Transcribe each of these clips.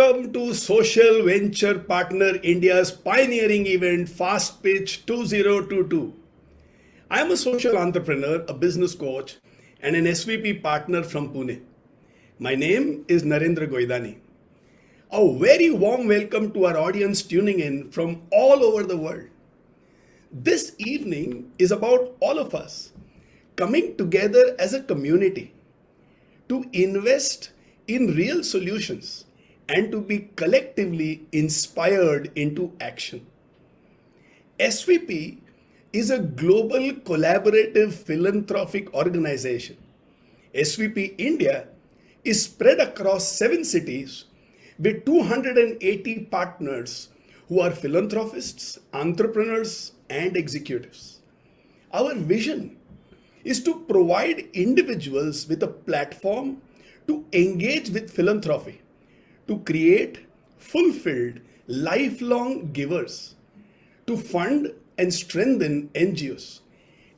Welcome to Social Venture Partner India's pioneering event Fast Pitch 2022. I am a social entrepreneur, a business coach, and an SVP partner from Pune. My name is Narendra Goidani. A very warm welcome to our audience tuning in from all over the world. This evening is about all of us coming together as a community to invest in real solutions and to be collectively inspired into action. SVP is a global collaborative philanthropic organization. SVP India is spread across 7 cities with 280 partners who are philanthropists, entrepreneurs, and executives. Our vision is to provide individuals with a platform to engage with philanthropy, to create fulfilled, lifelong givers, to fund and strengthen NGOs,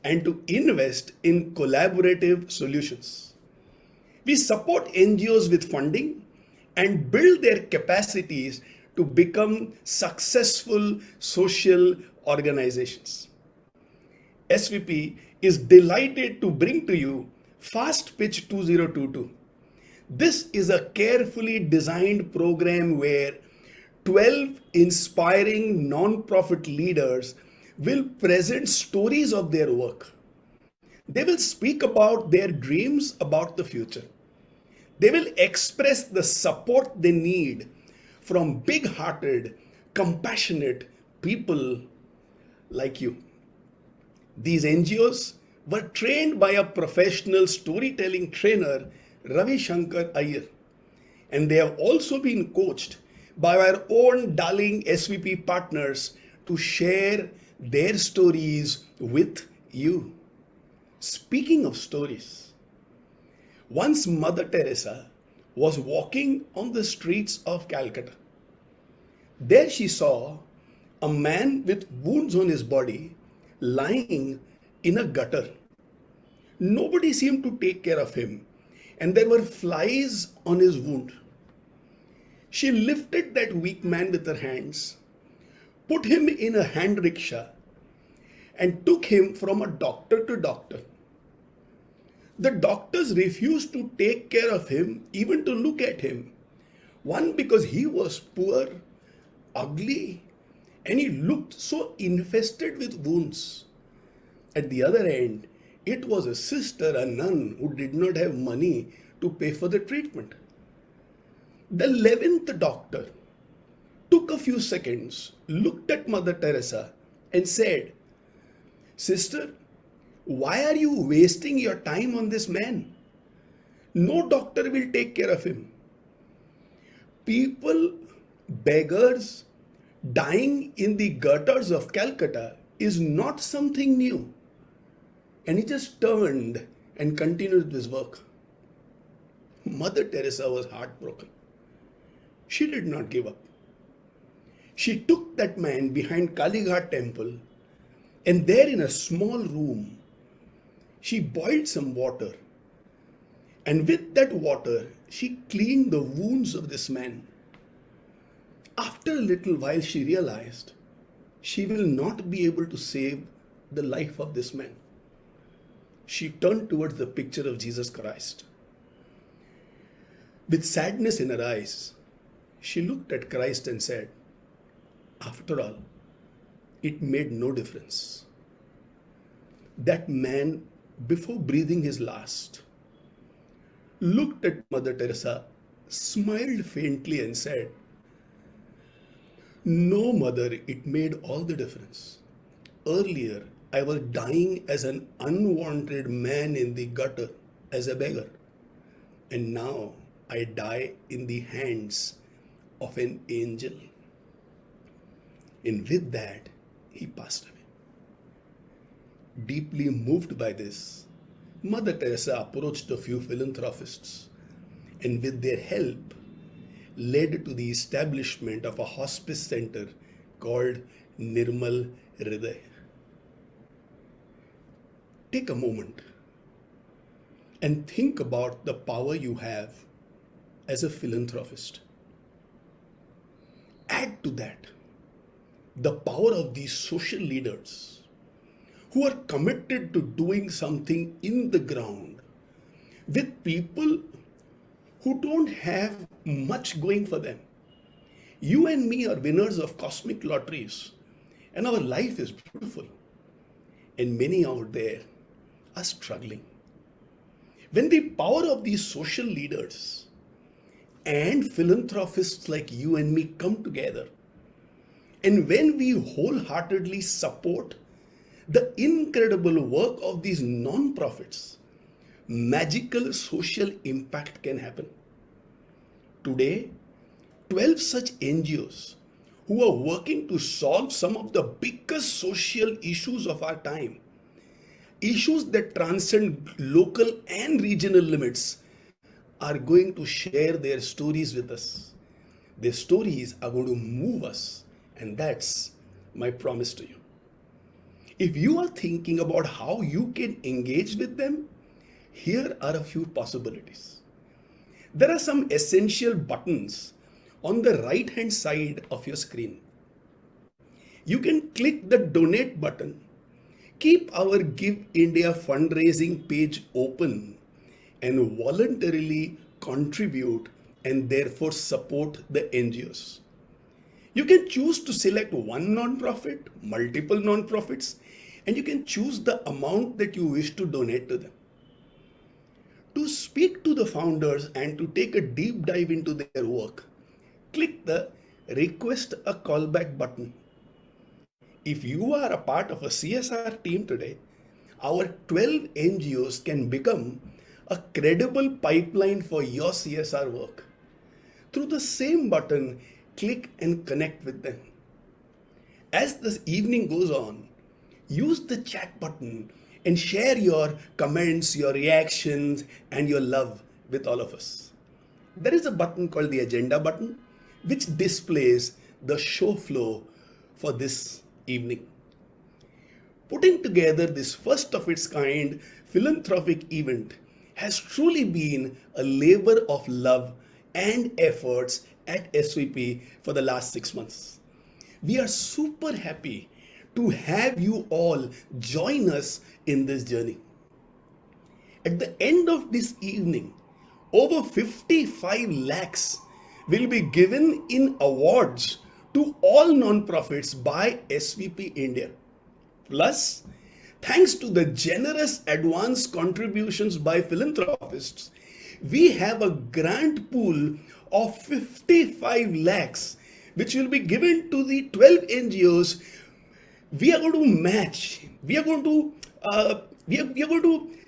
and to invest in collaborative solutions. We support NGOs with funding and build their capacities to become successful social organizations. SVP is delighted to bring to you Fast Pitch 2022. This is a carefully designed program where 12 inspiring non-profit leaders will present stories of their work. They will speak about their dreams about the future. They will express the support they need from big-hearted, compassionate people like you. These NGOs were trained by a professional storytelling trainer, Ravi Shankar Iyer, and they have also been coached by our own darling SVP partners to share their stories with you. Speaking of stories, once Mother Teresa was walking on the streets of Calcutta. There she saw a man with wounds on his body lying in a gutter. Nobody seemed to take care of him, and there were flies on his wound. She lifted that weak man with her hands, put him in a hand rickshaw, and took him from a doctor to doctor. The doctors refused to take care of him, even to look at him. One, because he was poor, ugly, and he looked so infested with wounds. At the other end, it was a sister, a nun, who did not have money to pay for the treatment. The 11th doctor took a few seconds, looked at Mother Teresa and said, "Sister, why are you wasting your time on this man? No doctor will take care of him." People, beggars, dying in the gutters of Calcutta is not something new. And he just turned and continued his work. Mother Teresa was heartbroken. She did not give up. She took that man behind Kaarigar temple, and there in a small room, she boiled some water. And with that water, she cleaned the wounds of this man. After a little while, she realized she will not be able to save the life of this man. She turned towards the picture of Jesus Christ. With sadness in her eyes, she looked at Christ and said, "After all, it made no difference." That man, before breathing his last, looked at Mother Teresa, smiled faintly and said, "No, Mother, it made all the difference. Earlier, I was dying as an unwanted man in the gutter, as a beggar. And now I die in the hands of an angel." And with that, he passed away. Deeply moved by this, Mother Teresa approached a few philanthropists and with their help led to the establishment of a hospice center called Nirmal Hriday. Take a moment and think about the power you have as a philanthropist. Add to that the power of these social leaders who are committed to doing something in the ground with people who don't have much going for them. You and me are winners of cosmic lotteries, and our life is beautiful. And many out there are struggling. When the power of these social leaders and philanthropists like you and me come together, and when we wholeheartedly support the incredible work of these non-profits, magical social impact can happen. Today, 12 such NGOs who are working to solve some of the biggest social issues of our time, issues that transcend local and regional limits, are going to share their stories with us. Their stories are going to move us, and that's my promise to you. If you are thinking about how you can engage with them, here are a few possibilities. There are some essential buttons on the right hand side of your screen. You can click the donate button, keep our Give India fundraising page open, and voluntarily contribute and therefore support the NGOs. You can choose to select one non-profit, multiple non-profits, and you can choose the amount that you wish to donate to them. To speak to the founders and to take a deep dive into their work, click the Request a Callback button. If you are a part of a CSR team today, our 12 NGOs can become a credible pipeline for your CSR work. Through the same button, click and connect with them. As this evening goes on, use the chat button and share your comments, your reactions, and your love with all of us. There is a button called the Agenda button, which displays the show flow for this evening. Putting together this first of its kind philanthropic event has truly been a labor of love and efforts at SVP for the last 6 months. We are super happy to have you all join us in this journey. At the end of this evening, over 55 lakhs will be given in awards to all non-profits by SVP India. Plus, thanks to the generous advance contributions by philanthropists, we have a grant pool of 55 lakhs which will be given to the 12 NGOs. We are going to match. We are going to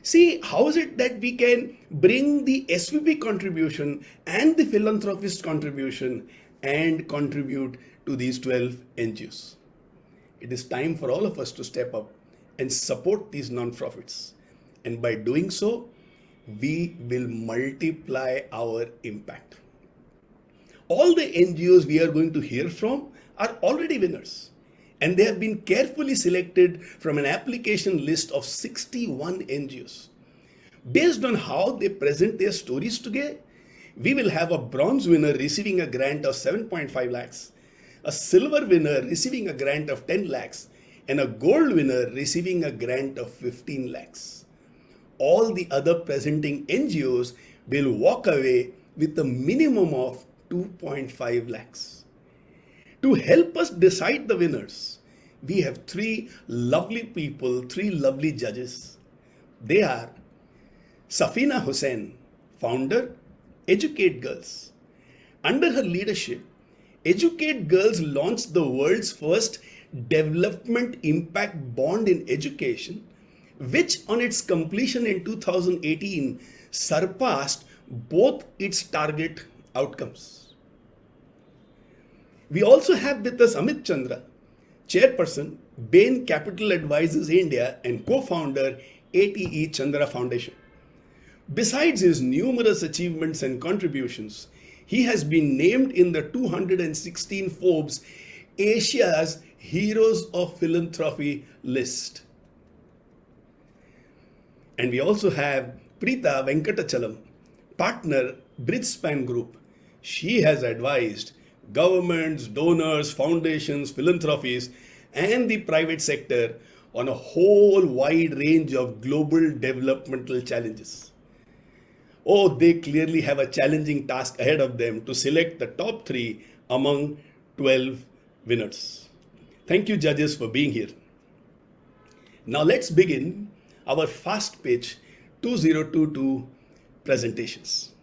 see how is it that we can bring the SVP contribution and the philanthropist contribution and contribute to these 12 NGOs. It is time for all of us to step up and support these non-profits. And by doing so, we will multiply our impact. All the NGOs we are going to hear from are already winners, and they have been carefully selected from an application list of 61 NGOs. Based on how they present their stories today, we will have a bronze winner receiving a grant of 7.5 lakhs, a silver winner receiving a grant of 10 lakhs, and a gold winner receiving a grant of 15 lakhs. All the other presenting NGOs will walk away with a minimum of 2.5 lakhs. To help us decide the winners, we have three lovely people, three lovely judges. They are Safina Hussain, founder, Educate Girls. Under her leadership, Educate Girls launched the world's first development impact bond in education, which on its completion in 2018 surpassed both its target outcomes. We also have with us Amit Chandra, Chairperson, Bain Capital Advisors India and co-founder ATE Chandra Foundation. Besides his numerous achievements and contributions, he has been named in the 216 Forbes Asia's Heroes of Philanthropy list. And we also have Preeta Venkatachalam, partner, Bridgespan Group. She has advised governments, donors, foundations, philanthropies, and the private sector on a whole wide range of global developmental challenges. Oh, they clearly have a challenging task ahead of them to select the top three among 12 winners. Thank you, judges, for being here. Now, let's begin our fast pitch 2022 presentations.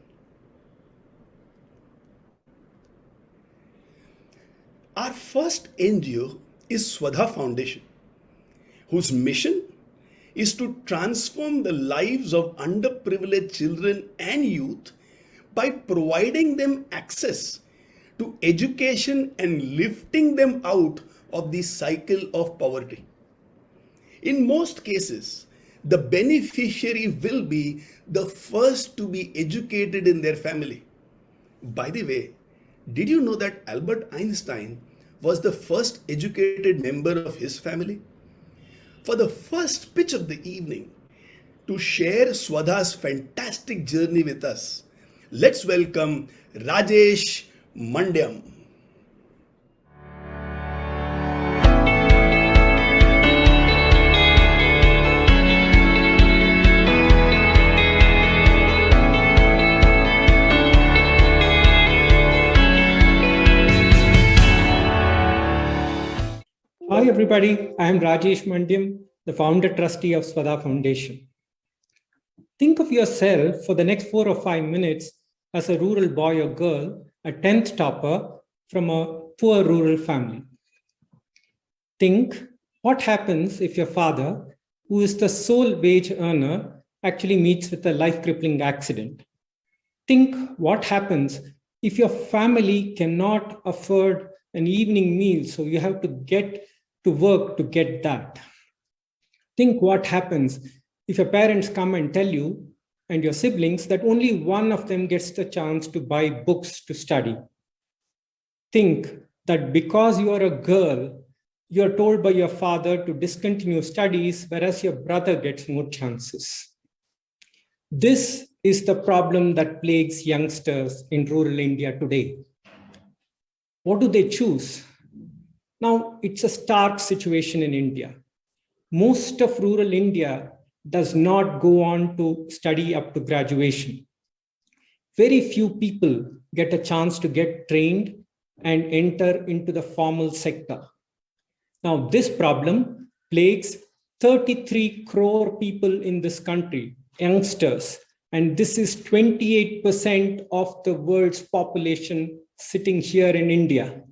Our first NGO is Swadha Foundation, whose mission is to transform the lives of underprivileged children and youth by providing them access to education and lifting them out of the cycle of poverty. In most cases, the beneficiary will be the first to be educated in their family. By the way, did you know that Albert Einstein was the first educated member of his family? For the first pitch of the evening, to share Swadha's fantastic journey with us, let's welcome Rajesh Mandyam. Hi everybody, I am Rajesh Mandyam, the founder trustee of Swadha Foundation. Think of yourself for the next 4 or 5 minutes as a rural boy or girl, a 10th topper from a poor rural family. Think what happens if your father, who is the sole wage earner, actually meets with a life-crippling accident. Think what happens if your family cannot afford an evening meal, so you have to get to work to get that. Think what happens if your parents come and tell you and your siblings that only one of them gets the chance to buy books to study. Think that because you are a girl, you are told by your father to discontinue studies, whereas your brother gets more chances. This is the problem that plagues youngsters in rural India today. What do they choose? Now, it's a stark situation in India. Most of rural India does not go on to study up to graduation. Very few people get a chance to get trained and enter into the formal sector. Now, this problem plagues 33 crore people in this country, youngsters, and this is 28% of the world's population sitting here in India.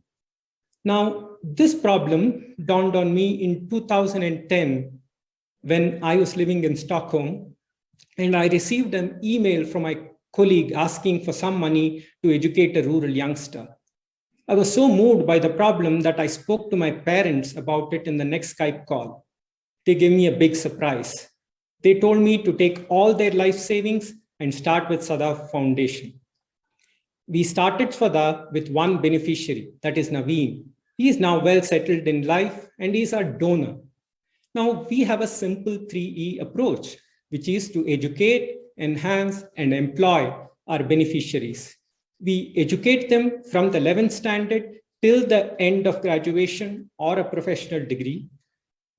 Now, this problem dawned on me in 2010 when I was living in Stockholm, and I received an email from my colleague asking for some money to educate a rural youngster. I was so moved by the problem that I spoke to my parents about it in the next Skype call. They gave me a big surprise. They told me to take all their life savings and start with Swadha Foundation. We started Swadha with one beneficiary, that is Naveen. He is now well settled in life and he is our donor. Now we have a simple 3E approach, which is to educate, enhance, and employ our beneficiaries. We educate them from the 11th standard till the end of graduation or a professional degree.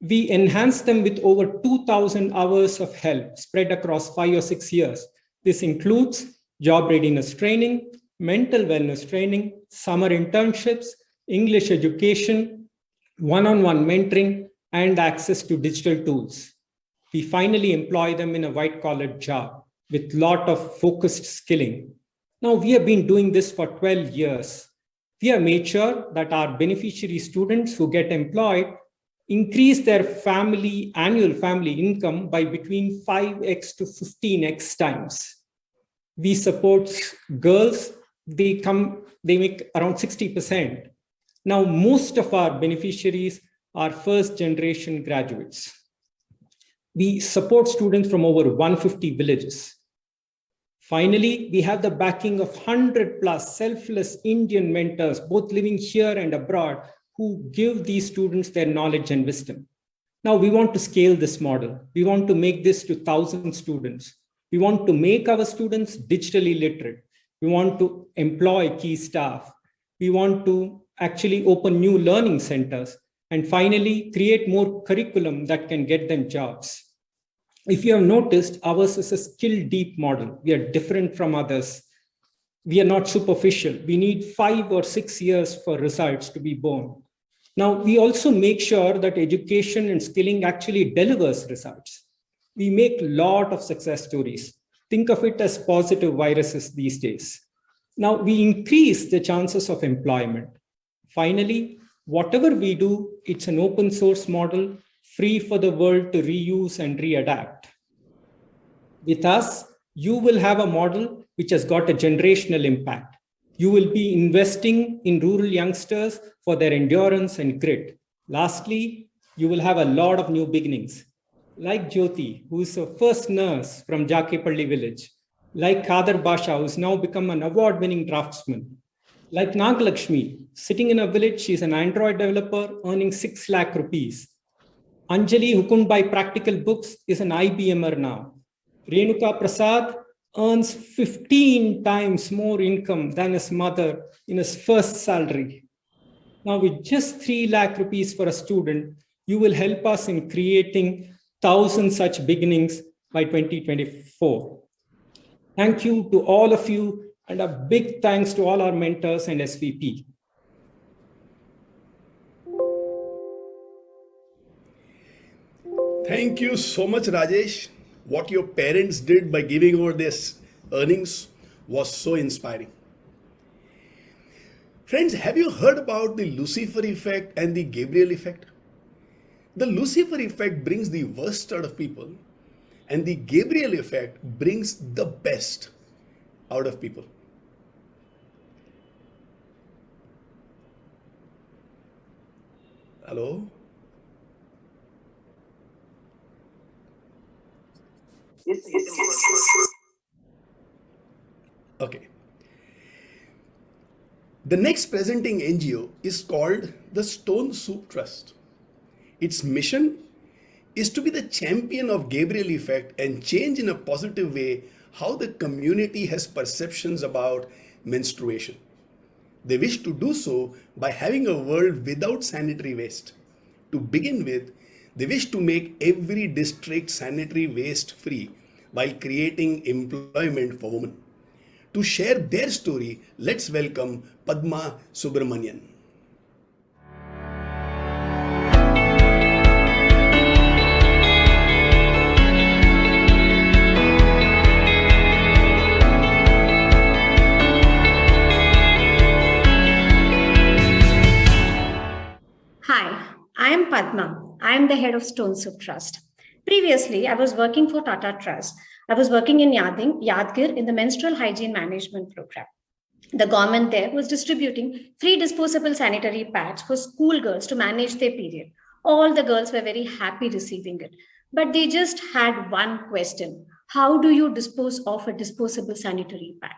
We enhance them with over 2,000 hours of help spread across 5 or 6 years. This includes job readiness training, mental wellness training, summer internships, English education, one-on-one mentoring, and access to digital tools. We finally employ them in a white-collar job with a lot of focused skilling. Now, we have been doing this for 12 years. We have made sure that our beneficiary students who get employed increase their annual family income by between 5x to 15x times. We support girls, they make around 60%. Now, most of our beneficiaries are first generation graduates. We support students from over 150 villages. Finally, we have the backing of 100 plus selfless Indian mentors, both living here and abroad, who give these students their knowledge and wisdom. Now, we want to scale this model. We want to make this to 1,000 students. We want to make our students digitally literate. We want to employ key staff. We want to actually open new learning centers and finally create more curriculum that can get them jobs. If you have noticed, ours is a skill deep model. We are different from others. We are not superficial. We need 5 or 6 years for results to be born. Now, we also make sure that education and skilling actually delivers results. We make a lot of success stories. Think of it as positive viruses these days. Now, we increase the chances of employment. Finally, whatever we do, it's an open source model, free for the world to reuse and readapt. With us, you will have a model which has got a generational impact. You will be investing in rural youngsters for their endurance and grit. Lastly, you will have a lot of new beginnings. Like Jyoti, who is a first nurse from Jakepalli village. Like Kader Basha, who's now become an award-winning draftsman. Like Nagalakshmi, sitting in a village, she's an Android developer earning 6 lakh rupees. Anjali, who couldn't buy practical books, is an IBMer now. Renuka Prasad earns 15 times more income than his mother in his first salary. Now, with just 3 lakh rupees for a student, you will help us in creating 1,000 such beginnings by 2024. Thank you to all of you, and a big thanks to all our mentors and SVP. Thank you so much, Rajesh. What your parents did by giving over their earnings was so inspiring. Friends, have you heard about the Lucifer effect and the Gabriel effect? The Lucifer effect brings the worst out of people, and the Gabriel effect brings the best out of people. Hello? Yes. Okay. The next presenting NGO is called the Stonesoup Trust. Its mission is to be the champion of Gabriel effect and change in a positive way how the community has perceptions about menstruation. They wish to do so by having a world without sanitary waste. To begin with, they wish to make every district sanitary waste free while creating employment for women. To share their story, let's welcome Padma Subramanian. Hi, I am Padma. I am the head of Stonesoup Trust. Previously, I was working for Tata Trust. I was working in Yadgir in the menstrual hygiene management program. The government there was distributing free disposable sanitary pads for schoolgirls to manage their period. All the girls were very happy receiving it. But they just had one question. How do you dispose of a disposable sanitary pad?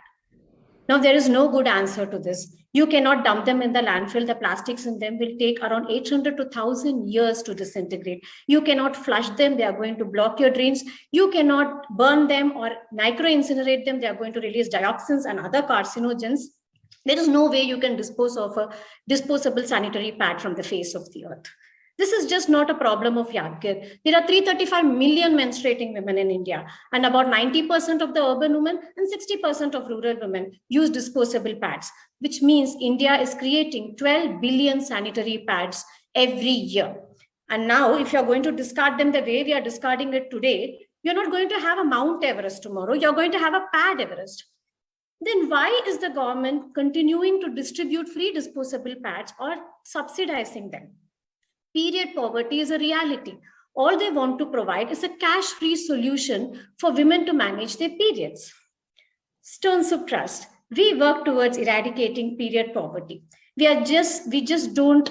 Now, there is no good answer to this. You cannot dump them in the landfill. The plastics in them will take around 800 to 1,000 years to disintegrate. You cannot flush them. They are going to block your drains. You cannot burn them or micro-incinerate them. They are going to release dioxins and other carcinogens. There is no way you can dispose of a disposable sanitary pad from the face of the earth. This is just not a problem of Yadgir. There are 335 million menstruating women in India, and about 90% of the urban women and 60% of rural women use disposable pads, which means India is creating 12 billion sanitary pads every year. And now, if you're going to discard them the way we are discarding it today, you're not going to have a Mount Everest tomorrow. You're going to have a pad Everest. Then why is the government continuing to distribute free disposable pads or subsidizing them? Period poverty is a reality. All they want to provide is a cash-free solution for women to manage their periods. Stonesoup Trust, we work towards eradicating period poverty. We just don't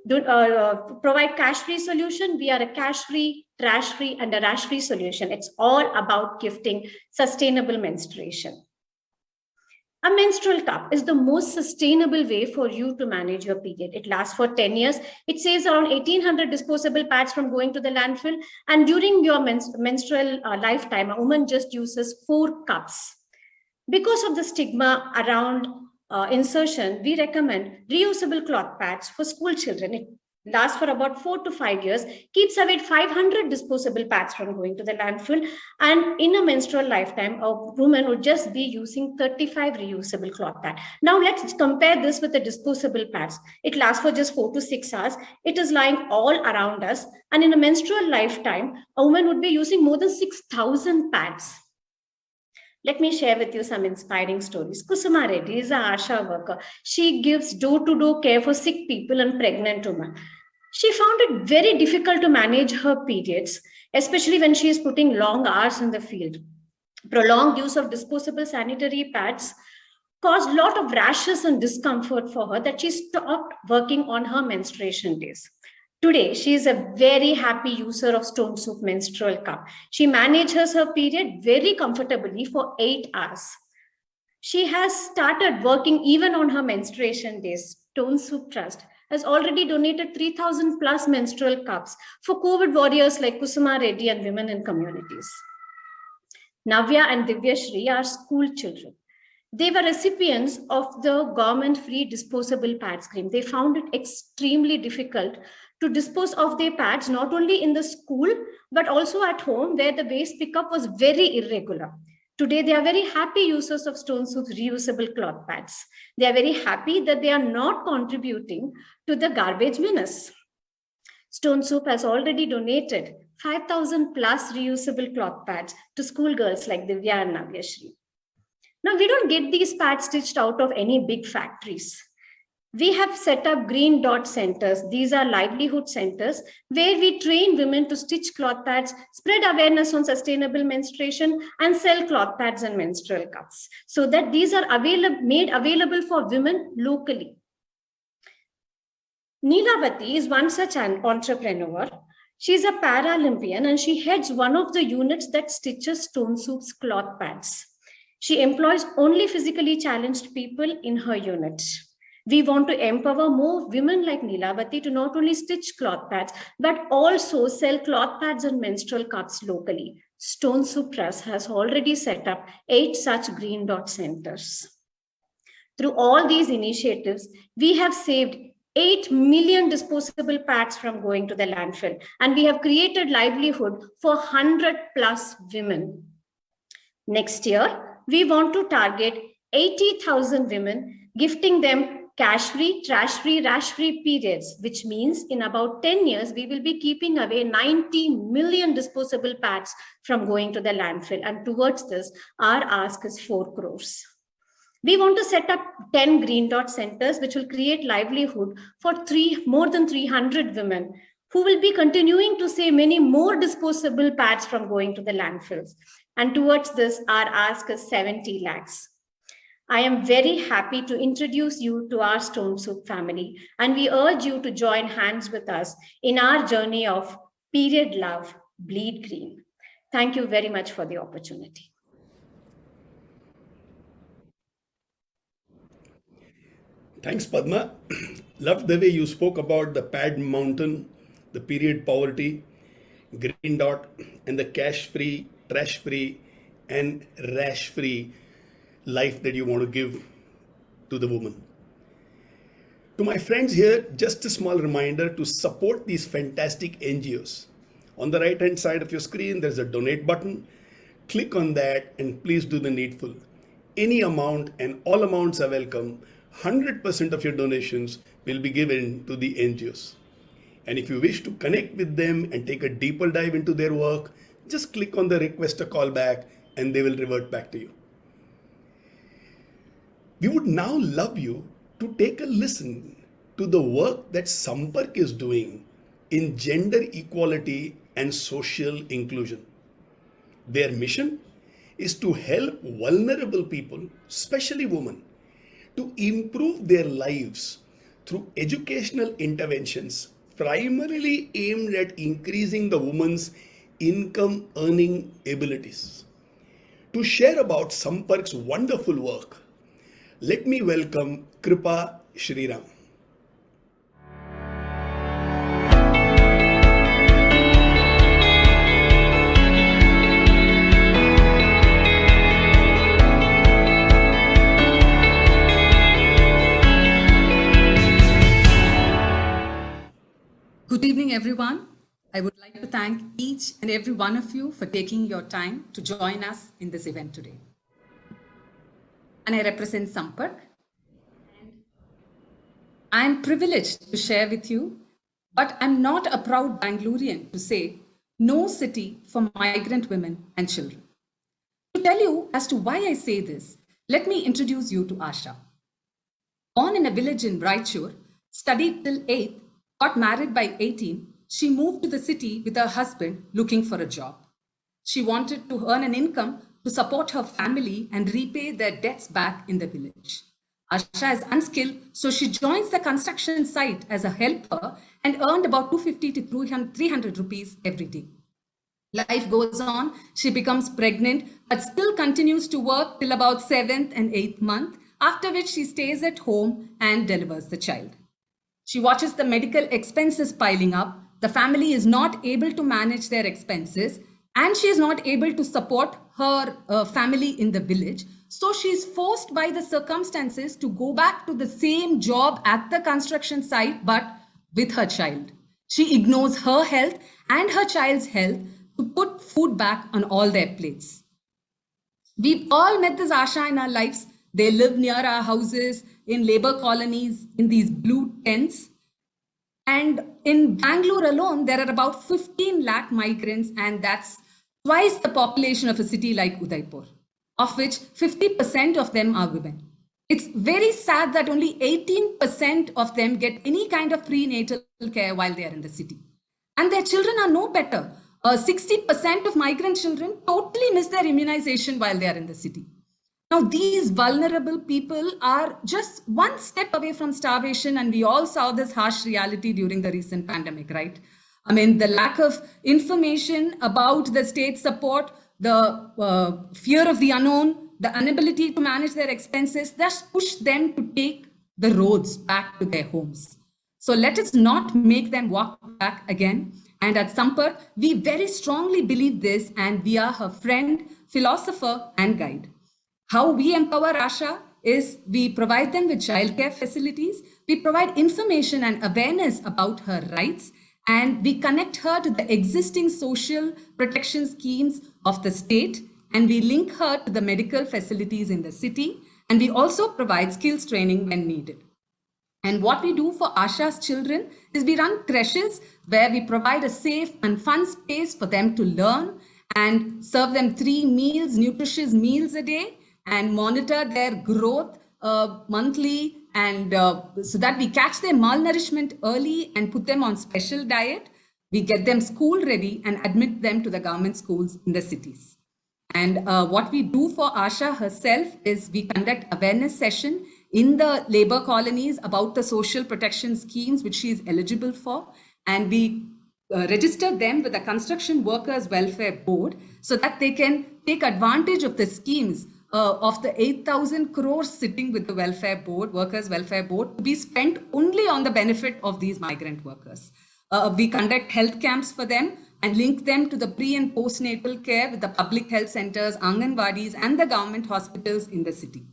provide cash-free solution. We are a cash-free, trash-free, and a rash-free solution. It's all about gifting sustainable menstruation. A menstrual cup is the most sustainable way for you to manage your period. It lasts for 10 years. It saves around 1,800 disposable pads from going to the landfill. And during your menstrual lifetime, a woman just uses 4 cups. Because of the stigma around insertion, we recommend reusable cloth pads for school children. It lasts for about 4 to 5 years, keeps away 500 disposable pads from going to the landfill. And in a menstrual lifetime, a woman would just be using 35 reusable cloth pads. Now let's compare this with the disposable pads. It lasts for just 4 to 6 hours. It is lying all around us. And in a menstrual lifetime, a woman would be using more than 6,000 pads. Let me share with you some inspiring stories. Kusuma Reddy is an ASHA worker. She gives door-to-door care for sick people and pregnant women. She found it very difficult to manage her periods, especially when she is putting long hours in the field. Prolonged use of disposable sanitary pads caused a lot of rashes and discomfort for her that she stopped working on her menstruation days. Today, she is a very happy user of Stonesoup menstrual cup. She manages her period very comfortably for 8 hours. She has started working even on her menstruation days. Stonesoup Trust has already donated 3,000 plus menstrual cups for COVID warriors like Kusuma Reddy and women in communities. Navya and Divyashri are school children. They were recipients of the government-free disposable pad scheme. They found it extremely difficult to dispose of their pads, not only in the school, but also at home where the waste pickup was very irregular. Today, they are very happy users of Stonesoup's reusable cloth pads. They are very happy that they are not contributing to the garbage menace. Stonesoup has already donated 5,000 plus reusable cloth pads to schoolgirls like Divya and Navyashri. Now, we don't get these pads stitched out of any big factories. We have set up green dot centers. These are livelihood centers where we train women to stitch cloth pads, spread awareness on sustainable menstruation, and sell cloth pads and menstrual cups so that these are made available for women locally. Neelavati is one such an entrepreneur. She's a Paralympian and she heads one of the units that stitches Stonesoup's cloth pads. She employs only physically challenged people in her unit. We want to empower more women like Neelavati to not only stitch cloth pads, but also sell cloth pads and menstrual cups locally. Stonesoup Trust has already set up 8 such green dot centers. Through all these initiatives, we have saved 8 million disposable pads from going to the landfill, and we have created livelihood for 100 plus women. Next year, we want to target 80,000 women, gifting them cash-free, trash-free, rash-free periods, which means in about 10 years, we will be keeping away 90 million disposable pads from going to the landfill. And towards this, our ask is 4 crores. We want to set up 10 green dot centers, which will create livelihood for more than 300 women who will be continuing to save many more disposable pads from going to the landfills. And towards this, our ask is 70 lakhs. I am very happy to introduce you to our Stonesoup family, and we urge you to join hands with us in our journey of period love, bleed green. Thank you very much for the opportunity. Thanks, Padma. Loved the way you spoke about the pad mountain, the period poverty, green dot, and the cash-free, trash-free, and rash-free life that you want to give to the woman. To my friends here, just a small reminder to support these fantastic NGOs. On the right-hand side of your screen, there's a donate button. Click on that and please do the needful. Any amount and all amounts are welcome. 100% of your donations will be given to the NGOs. And if you wish to connect with them and take a deeper dive into their work, just click on the request a call back and they will revert back to you. We would now love you to take a listen to the work that Sampark is doing in gender equality and social inclusion. Their mission is to help vulnerable people, especially women, to improve their lives through educational interventions primarily aimed at increasing the woman's income earning abilities. To share about Sampark's wonderful work, let me welcome Kripa Shriram. Good evening, everyone. I would like to thank each and every one of you for taking your time to join us in this event today. And I represent Sampark. I am privileged to share with you, but I'm not a proud Bangalorean to say no city for migrant women and children. To tell you as to why I say this, let me introduce you to Asha. Born in a village in Raichur, studied till 8th, got married by 18, she moved to the city with her husband looking for a job. She wanted to earn an income to support her family and repay their debts back in the village. Asha is unskilled, so she joins the construction site as a helper and earned about 250 to 300 rupees every day. Life goes on, she becomes pregnant, but still continues to work till about 7th and 8th month, after which she stays at home and delivers the child. She watches the medical expenses piling up. The family is not able to manage their expenses, and she is not able to support her family in the village. So she is forced by the circumstances to go back to the same job at the construction site, but with her child. She ignores her health and her child's health to put food back on all their plates. We've all met this Asha in our lives. They live near our houses, in labor colonies, in these blue tents. And in Bangalore alone, there are about 15 lakh migrants, and that's twice the population of a city like Udaipur, of which 50% of them are women. It's very sad that only 18% of them get any kind of prenatal care while they are in the city. And their children are no better. 60% of migrant children totally miss their immunization while they are in the city. Now, these vulnerable people are just one step away from starvation, and we all saw this harsh reality during the recent pandemic, right? I mean, the lack of information about the state support, the fear of the unknown, the inability to manage their expenses, just push them to take the roads back to their homes. So let us not make them walk back again. And at Sampark, we very strongly believe this, and we are her friend, philosopher, and guide. How we empower Asha is we provide them with childcare facilities, we provide information and awareness about her rights, and we connect her to the existing social protection schemes of the state, and we link her to the medical facilities in the city, and we also provide skills training when needed. And what we do for Asha's children is we run creches where we provide a safe and fun space for them to learn and serve them 3 meals, nutritious meals a day, and monitor their growth monthly, and so that we catch their malnourishment early and put them on special diet. We get them school ready and admit them to the government schools in the cities. And what we do for Asha herself is we conduct awareness session in the labor colonies about the social protection schemes which she is eligible for, and we register them with the Construction Workers Welfare Board so that they can take advantage of the schemes of the 8,000 crores sitting with the Welfare Board, Workers Welfare Board, to be spent only on the benefit of these migrant workers. We conduct health camps for them and link them to the pre and postnatal care with the public health centers, Anganwadis, and the government hospitals in the city.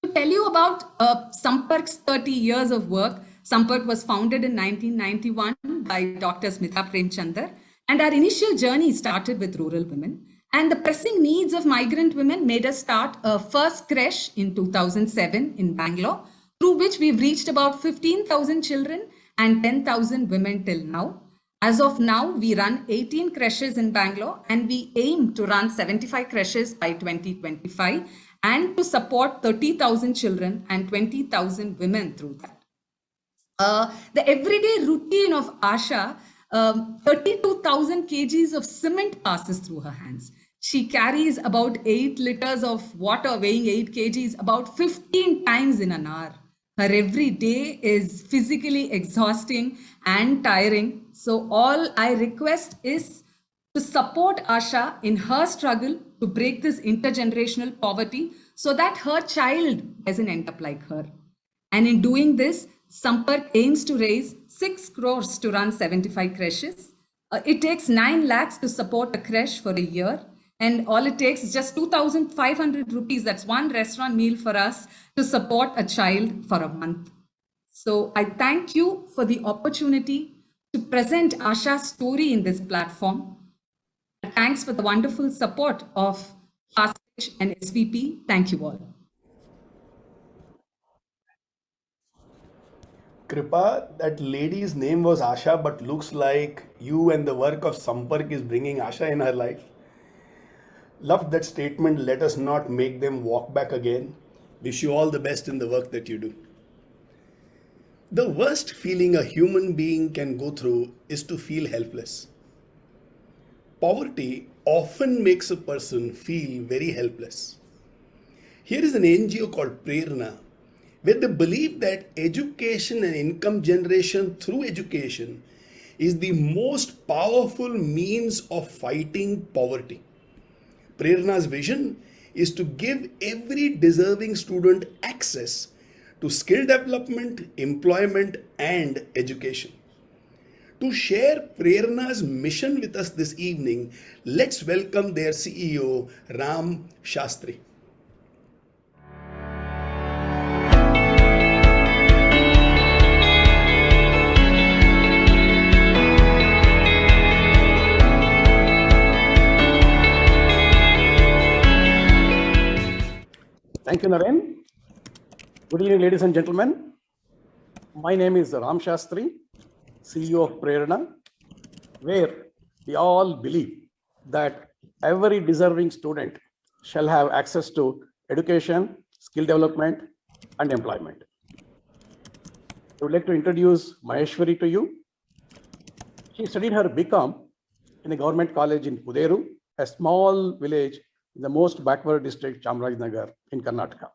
To tell you about Sampark's 30 years of work, Sampark was founded in 1991 by Dr. Smita Premchandar, and our initial journey started with rural women. And the pressing needs of migrant women made us start a first creche in 2007 in Bangalore, through which we've reached about 15,000 children and 10,000 women till now. As of now, we run 18 creches in Bangalore, and we aim to run 75 creches by 2025 and to support 30,000 children and 20,000 women through that. The everyday routine of Asha, 32,000 kgs of cement passes through her hands. She carries about 8 liters of water weighing 8 kgs about 15 times in an hour. Her every day is physically exhausting and tiring. So all I request is to support Asha in her struggle to break this intergenerational poverty so that her child doesn't end up like her. And in doing this, Sampark aims to raise 6 crores to run 75 creches. It takes 9 lakhs to support a creche for a year. And all it takes is just 2,500 rupees. That's one restaurant meal for us to support a child for a month. So I thank you for the opportunity to present Asha's story in this platform. Thanks for the wonderful support of Fastitch and SVP. Thank you all. Kripa, that lady's name was Asha, but looks like you and the work of Sampark is bringing Asha in her life. Loved that statement, let us not make them walk back again. Wish you all the best in the work that you do. The worst feeling a human being can go through is to feel helpless. Poverty often makes a person feel very helpless. Here is an NGO called Prerna, where they believe that education and income generation through education is the most powerful means of fighting poverty. Prerna's vision is to give every deserving student access to skill development, employment, and education. To share Prerna's mission with us this evening, let's welcome their CEO, Ram Shastri. Thank you, Naren. Good evening, ladies and gentlemen. My name is Ram Shastri, CEO of Prerna, where we all believe that every deserving student shall have access to education, skill development, and employment. I would like to introduce Maheshwari to you. She studied her BCom in a government college in Kuderu, a small village in the most backward district, Chamarajanagar in Karnataka.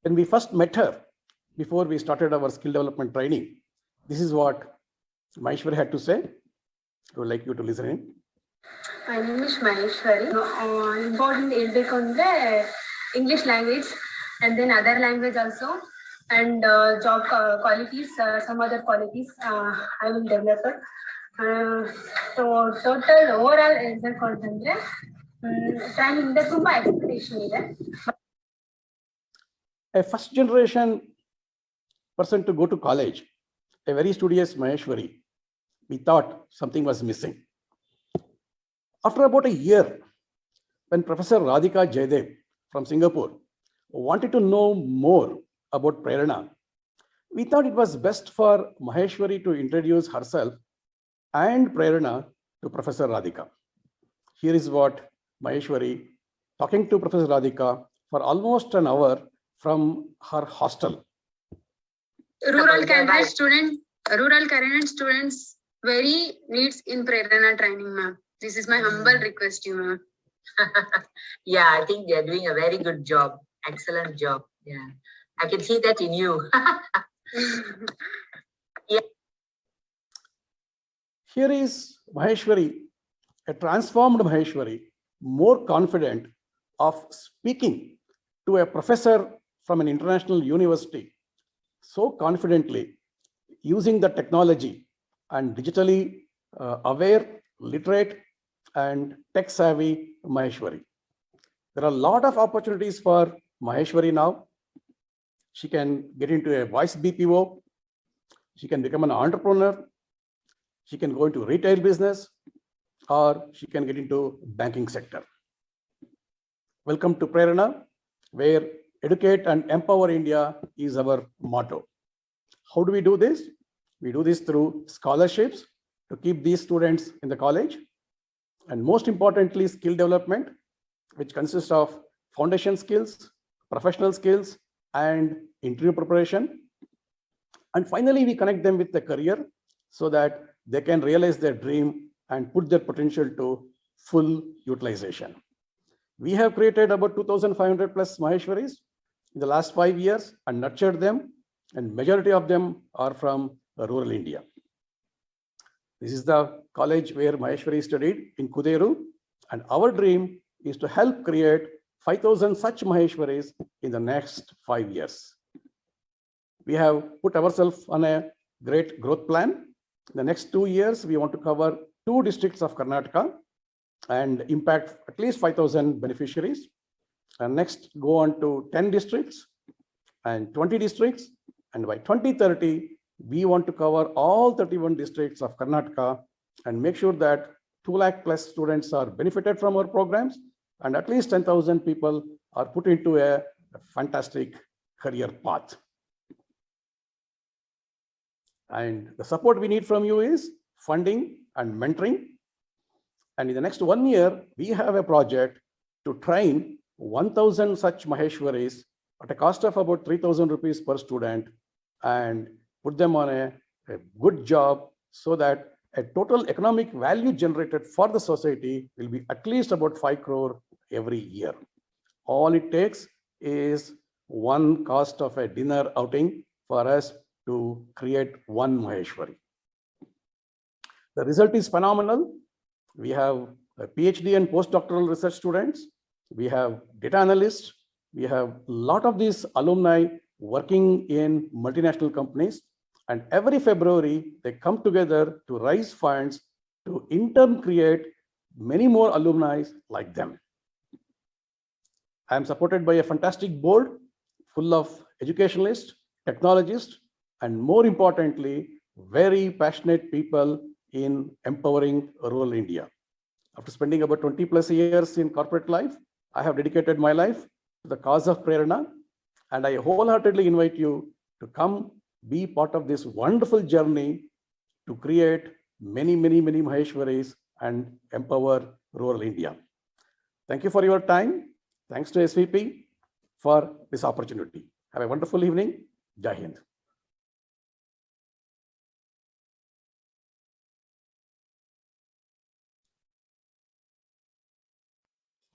When we first met her, before we started our skill development training, this is what Maheshwari had to say. I would like you to listen in. My name is Maheshwari. Important is English language and then other language also, and job qualities, some other qualities I will develop it. So total overall is training the ತುಂಬಾ expectation ಇದೆ. A first generation person to go to college, a very studious Maheshwari, we thought something was missing. After about a year, when Professor Radhika Jaydev from Singapore wanted to know more about Prerna, we thought it was best for Maheshwari to introduce herself and Prerna to Professor Radhika. Here is what Maheshwari talking to Professor Radhika for almost an hour from her hostel. Rural Canadian students very needs in Prerna training, ma'am. This is my humble request to you, ma'am. Yeah, I think they are doing a very good job. Excellent job. Yeah, I can see that in you. Yeah. Here is Maheshwari, a transformed Maheshwari, more confident of speaking to a professor from an international university, so confidently using the technology and digitally aware, literate, and tech-savvy Maheshwari. There are a lot of opportunities for Maheshwari now. She can get into a voice BPO. She can become an entrepreneur. She can go into retail business, or she can get into banking sector. Welcome to Prerna, where educate and empower India is our motto. How do we do this? We do this through scholarships to keep these students in the college, and most importantly, skill development, which consists of foundation skills, professional skills, and interview preparation. And finally, we connect them with the career so that they can realize their dream and put their potential to full utilization. We have created about 2,500 plus Maheshwaris in the last 5 years and nurtured them, and majority of them are from rural India. This is the college where Maheshwari studied in Kuderu, and our dream is to help create 5,000 such Maheshwaris in the next 5 years. We have put ourselves on a great growth plan. In the next 2 years, we want to cover 2 districts of Karnataka and impact at least 5,000 beneficiaries. And next, go on to 10 districts and 20 districts. And by 2030, We want to cover all 31 districts of Karnataka and make sure that 2 lakh plus students are benefited from our programs, and at least 10,000 people are put into a fantastic career path. And the support we need from you is funding and mentoring. And in the next 1 year, we have a project to train 1,000 such Maheshwaris at a cost of about 3,000 rupees per student and put them on a good job so that a total economic value generated for the society will be at least about 5 crore every year. All it takes is one cost of a dinner outing for us to create one Maheshwari. The result is phenomenal. We have a PhD and postdoctoral research students. We have data analysts. We have a lot of these alumni working in multinational companies. And every February, they come together to raise funds to in turn create many more alumni like them. I am supported by a fantastic board full of educationalists, technologists, and more importantly, very passionate people in empowering rural India. After spending about 20 plus years in corporate life, I have dedicated my life to the cause of Prerana, and I wholeheartedly invite you to come be part of this wonderful journey to create many, many, many Maheshwaris and empower rural India. Thank you for your time. Thanks to SVP for this opportunity. Have a wonderful evening. Jai Hind.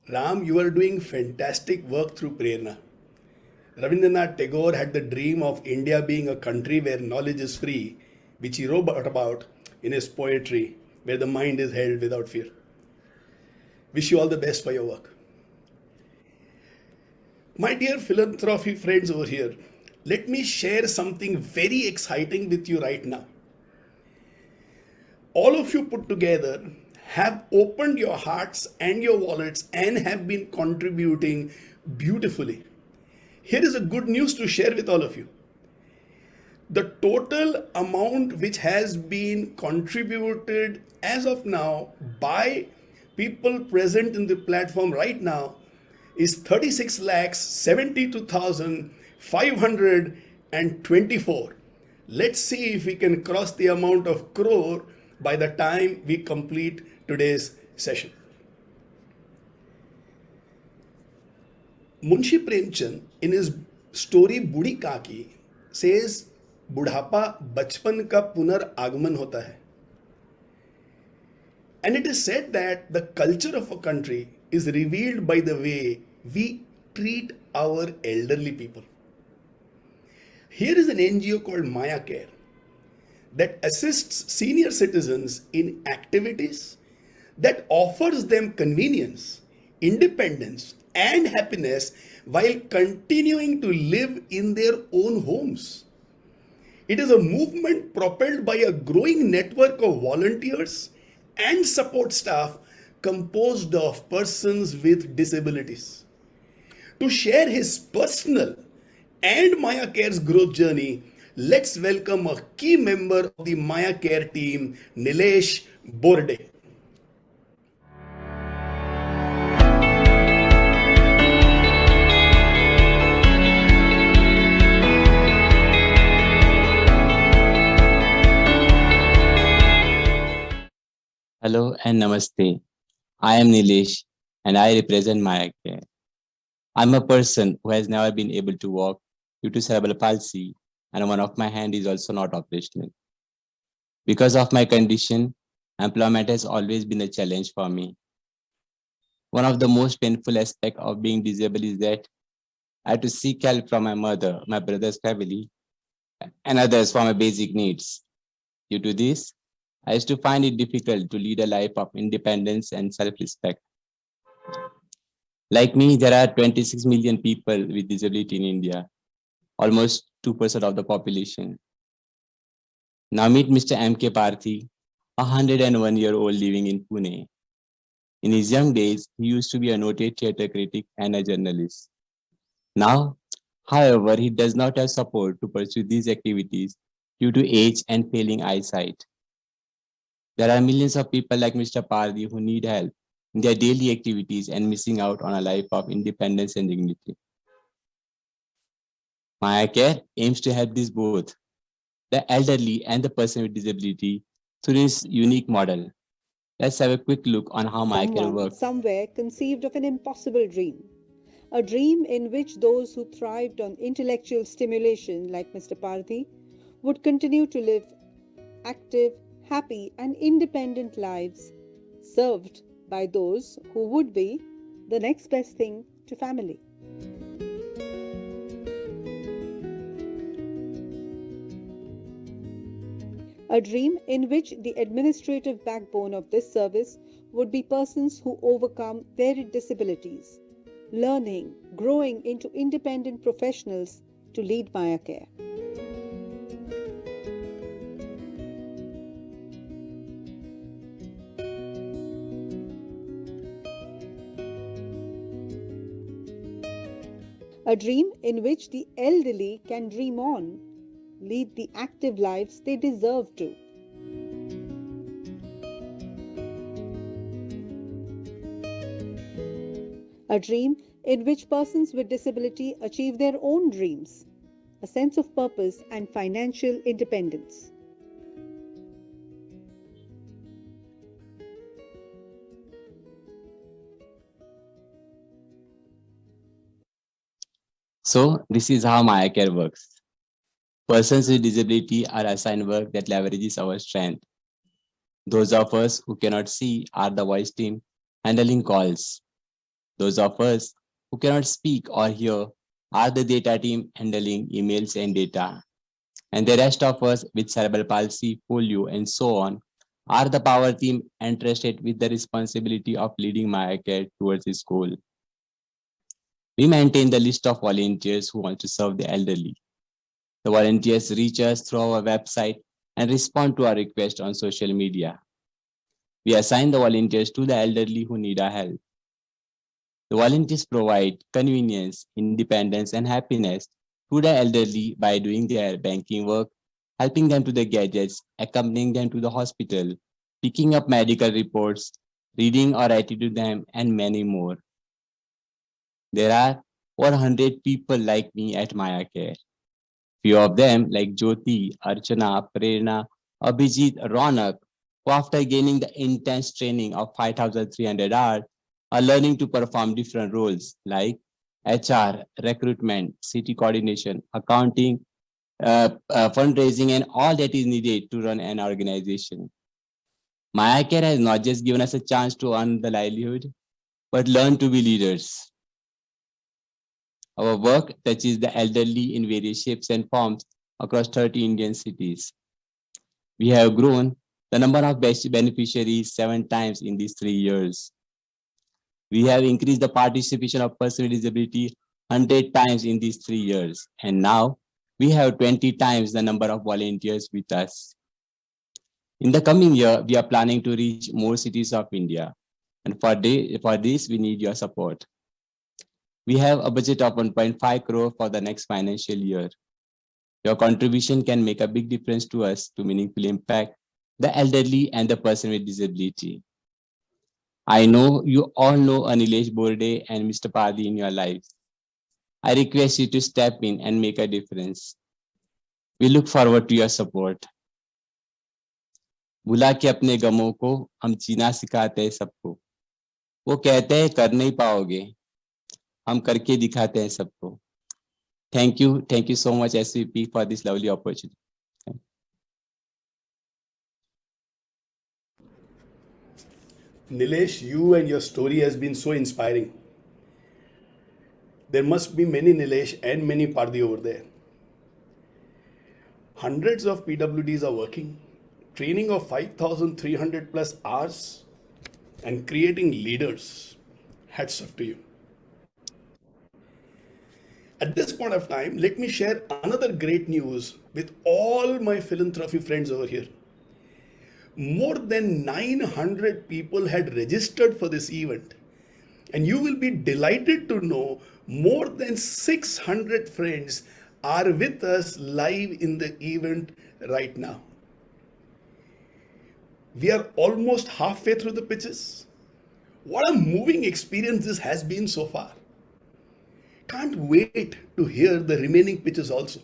Ram, you are doing fantastic work through Prerna. Rabindranath Tagore had the dream of India being a country where knowledge is free, which he wrote about in his poetry, where the mind is held without fear. Wish you all the best for your work. My dear philanthropy friends over here, let me share something very exciting with you right now. All of you put together have opened your hearts and your wallets and have been contributing beautifully. Here is a good news to share with all of you. The total amount which has been contributed as of now by people present in the platform right now is 36,72,524. Let's see if we can cross the amount of crore by the time we complete today's session. Munshi Premchand, in his story Budi Kaki, says, "Budhapa bachpan ka punar agman hota hai." And it is said that the culture of a country is revealed by the way we treat our elderly people. Here is an NGO called Maya Care that assists senior citizens in activities that offers them convenience, independence, and happiness while continuing to live in their own homes. It is a movement propelled by a growing network of volunteers and support staff composed of persons with disabilities. To share his personal and Maya Care's growth journey, let's welcome a key member of the Maya Care team, Nilesh Borde. Hello and Namaste. I am Nilesh and I represent Maya Care. I'm a person who has never been able to walk due to cerebral palsy, and one of my hands is also not operational. Because of my condition, employment has always been a challenge for me. One of the most painful aspects of being disabled is that I had to seek help from my mother, my brother's family, and others for my basic needs. Due to this, I used to find it difficult to lead a life of independence and self-respect. Like me, there are 26 million people with disability in India, almost 2% of the population. Now meet Mr. M.K. Parthi, a 101-year-old living in Pune. In his young days, he used to be a noted theatre critic and a journalist. Now, however, he does not have support to pursue these activities due to age and failing eyesight. There are millions of people like Mr. Pardi who need help in their daily activities and missing out on a life of independence and dignity. Maya Care aims to help these both, the elderly and the person with disability, through this unique model. Let's have a quick look on how Maya Care Someone works. somewhere conceived of an impossible dream, a dream in which those who thrived on intellectual stimulation, like Mr. Parthi, would continue to live active, happy, and independent lives, served by those who would be the next best thing to family. A dream in which the administrative backbone of this service would be persons who overcome their disabilities, learning, growing into independent professionals to lead Maya Care. A dream in which the elderly can dream on, lead the active lives they deserve to. A dream in which persons with disability achieve their own dreams, a sense of purpose and financial independence. So this is how Maya Care works. Persons with disability are assigned work that leverages our strength. Those of us who cannot see are the voice team handling calls. Those of us who cannot speak or hear are the data team handling emails and data. And the rest of us with cerebral palsy, polio, and so on are the power team entrusted with the responsibility of leading Maya Care towards this goal. We maintain the list of volunteers who want to serve the elderly. The volunteers reach us through our website and respond to our request on social media. We assign the volunteers to the elderly who need our help. The volunteers provide convenience, independence, and happiness to the elderly by doing their banking work, helping them to the gadgets, accompanying them to the hospital, picking up medical reports, reading or writing to them, and many more. There are 400 people like me at Maya Care. Few of them, like Jyoti, Archana, Prerna, Abhijit, Ronak, who after gaining the intense training of 5,300 hours, are learning to perform different roles like HR, recruitment, city coordination, accounting, fundraising, and all that is needed to run an organization. Maya Care has not just given us a chance to earn the livelihood, but learn to be leaders. Our work touches the elderly in various shapes and forms across 30 Indian cities. We have grown the number of beneficiaries 7 times in these 3 years. We have increased the participation of persons with disability 100 times in these 3 years. And now we have 20 times the number of volunteers with us. In the coming year, we are planning to reach more cities of India. And for this, we need your support. We have a budget of 1.5 crore for the next financial year. Your contribution can make a big difference to us to meaningfully impact the elderly and the person with disability. I know you all know Anilesh Borde and Mr. Padi in your lives. I request you to step in and make a difference. We look forward to your support. भुला के अपने गमों को हम जीना सिखाते हैं सबको. वो कहते हैं कर नहीं पाओगे, हम करके दिखाते हैं सबको. Thank you so much SVP for this lovely opportunity. Nilesh, you and your story has been so inspiring. There must be many Nilesh and many Pardi over there. Hundreds of PWDs are working, training of 5,300 plus hours, and creating leaders. Hats off to you. At this point of time, let me share another great news with all my philanthropy friends over here. More than 900 people had registered for this event, and you will be delighted to know more than 600 friends are with us live in the event right now. We are almost halfway through the pitches. What a moving experience this has been so far. Can't wait to hear the remaining pitches also.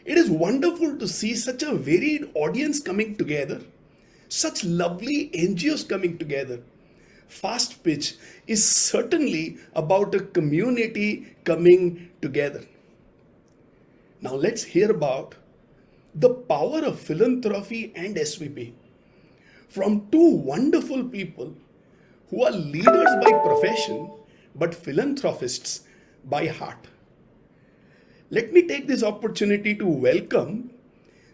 It is wonderful to see such a varied audience coming together, such lovely NGOs coming together. Fast pitch is certainly about a community coming together. Now let's hear about the power of philanthropy and SVP from two wonderful people who are leaders by profession but philanthropists by heart. Let me take this opportunity to welcome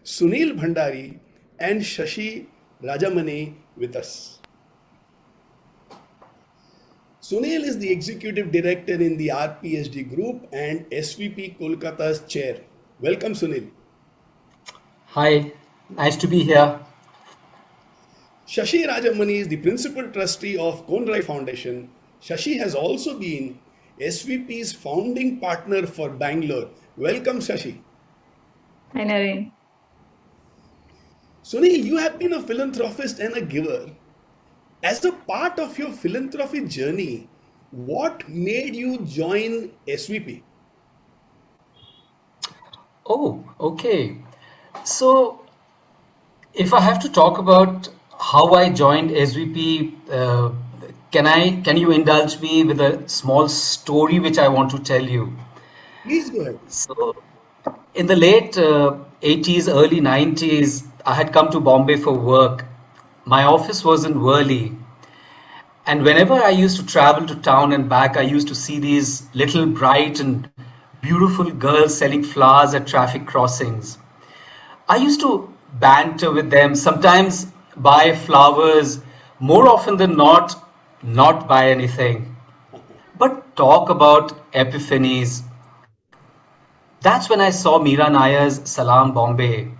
Sunil Bhandari and Shashi Rajamani with us. Sunil is the Executive Director in the RPSD Group and SVP Kolkata's chair. Welcome, Sunil. Hi, nice to be here. Shashi Rajamani is the Principal Trustee of Konrai Foundation. Shashi has also been SVP's founding partner for Bangalore. Welcome, Shashi. Hi, Naren. Sunil, you have been a philanthropist and a giver. As a part of your philanthropy journey, what made you join SVP? Oh, okay. So, if I have to talk about how I joined SVP, can you indulge me with a small story which I want to tell you? Please go ahead. So, in the late 80s, early 90s, I had come to Bombay for work. My office was in Worli. And whenever I used to travel to town and back, I used to see these little bright and beautiful girls selling flowers at traffic crossings. I used to banter with them, sometimes buy flowers, more often than not buy anything, but talk about epiphanies. That's when I saw Meera Nayar's Salam Bombay.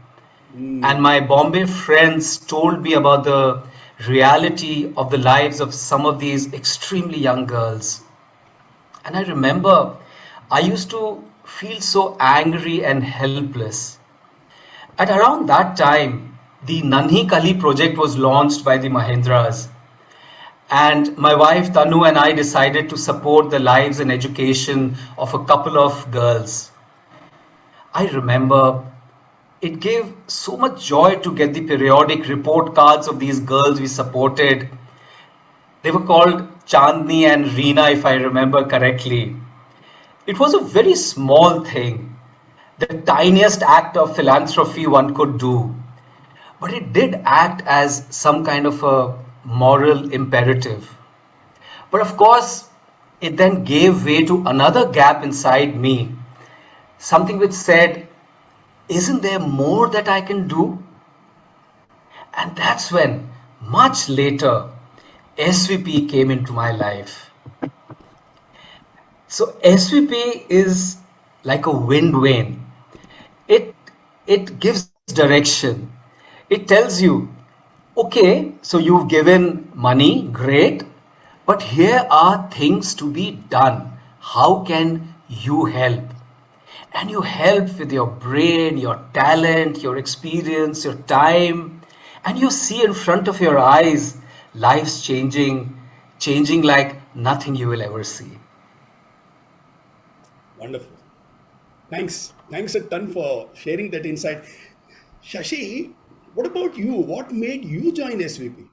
And my Bombay friends told me about the reality of the lives of some of these extremely young girls. And I remember I used to feel so angry and helpless. At around that time, the Nanhi Kali project was launched by the Mahindras. And my wife Tanu and I decided to support the lives and education of a couple of girls. I remember it gave so much joy to get the periodic report cards of these girls we supported. They were called Chandni and Reena, if I remember correctly. It was a very small thing, the tiniest act of philanthropy one could do. But it did act as some kind of a moral imperative. But of course, it then gave way to another gap inside me, something which said, isn't there more that I can do? And that's when, much later, SVP came into my life. So SVP is like a wind vane. It gives direction. It tells you, okay, so you've given money, great, but here are things to be done. How can you help? And you help with your brain, your talent, your experience, your time, and you see in front of your eyes lives changing like nothing you will ever see. Wonderful. Thanks. Thanks a ton for sharing that insight. Shashi, what about you? What made you join SVP?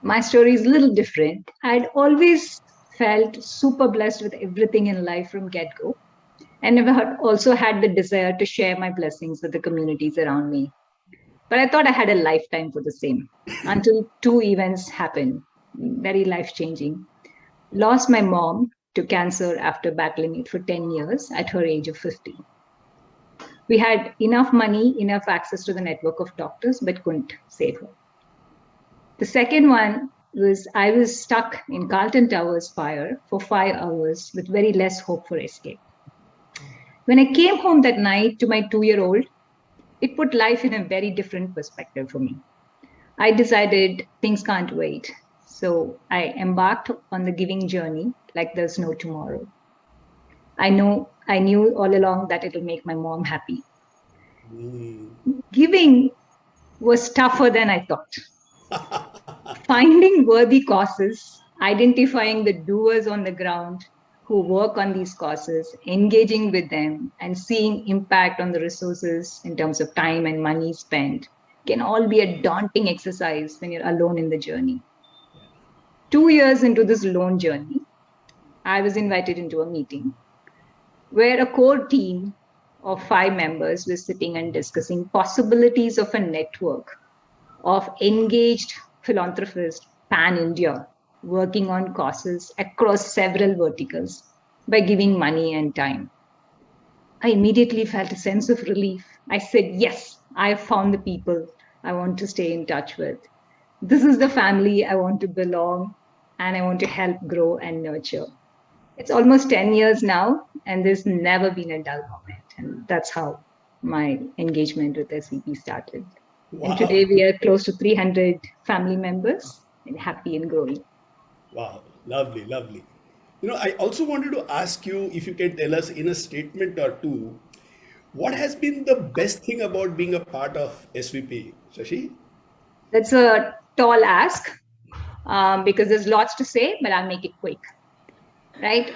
My story is a little different. I'd always felt super blessed with everything in life from get-go, and never also had the desire to share my blessings with the communities around me. But I thought I had a lifetime for the same until two events happened, very life-changing. Lost my mom to cancer after battling it for 10 years at her age of 50. We had enough money, enough access to the network of doctors, but couldn't save her. The second one was I was stuck in Carlton Towers fire for 5 hours with very less hope for escape. When I came home that night to my 2-year-old, it put life in a very different perspective for me. I decided things can't wait. So I embarked on the giving journey like there's no tomorrow. I knew all along that it'll make my mom happy. Giving was tougher than I thought. Finding worthy causes, identifying the doers on the ground who work on these causes, engaging with them, and seeing impact on the resources in terms of time and money spent can all be a daunting exercise when you're alone in the journey. 2 years into this lone journey, I was invited into a meeting where a core team of 5 members was sitting and discussing possibilities of a network of engaged philanthropists pan India working on causes across several verticals by giving money and time. I immediately felt a sense of relief. I said, yes, I have found the people I want to stay in touch with. This is the family I want to belong and I want to help grow and nurture. It's almost 10 years now, and there's never been a dull moment. And that's how my engagement with SVP started. Wow. And today we are close to 300 family members and happy and growing. Wow, lovely, lovely. I also wanted to ask you if you can tell us in a statement or two, what has been the best thing about being a part of SVP, Shashi? That's a tall ask because there's lots to say, but I'll make it quick. Right.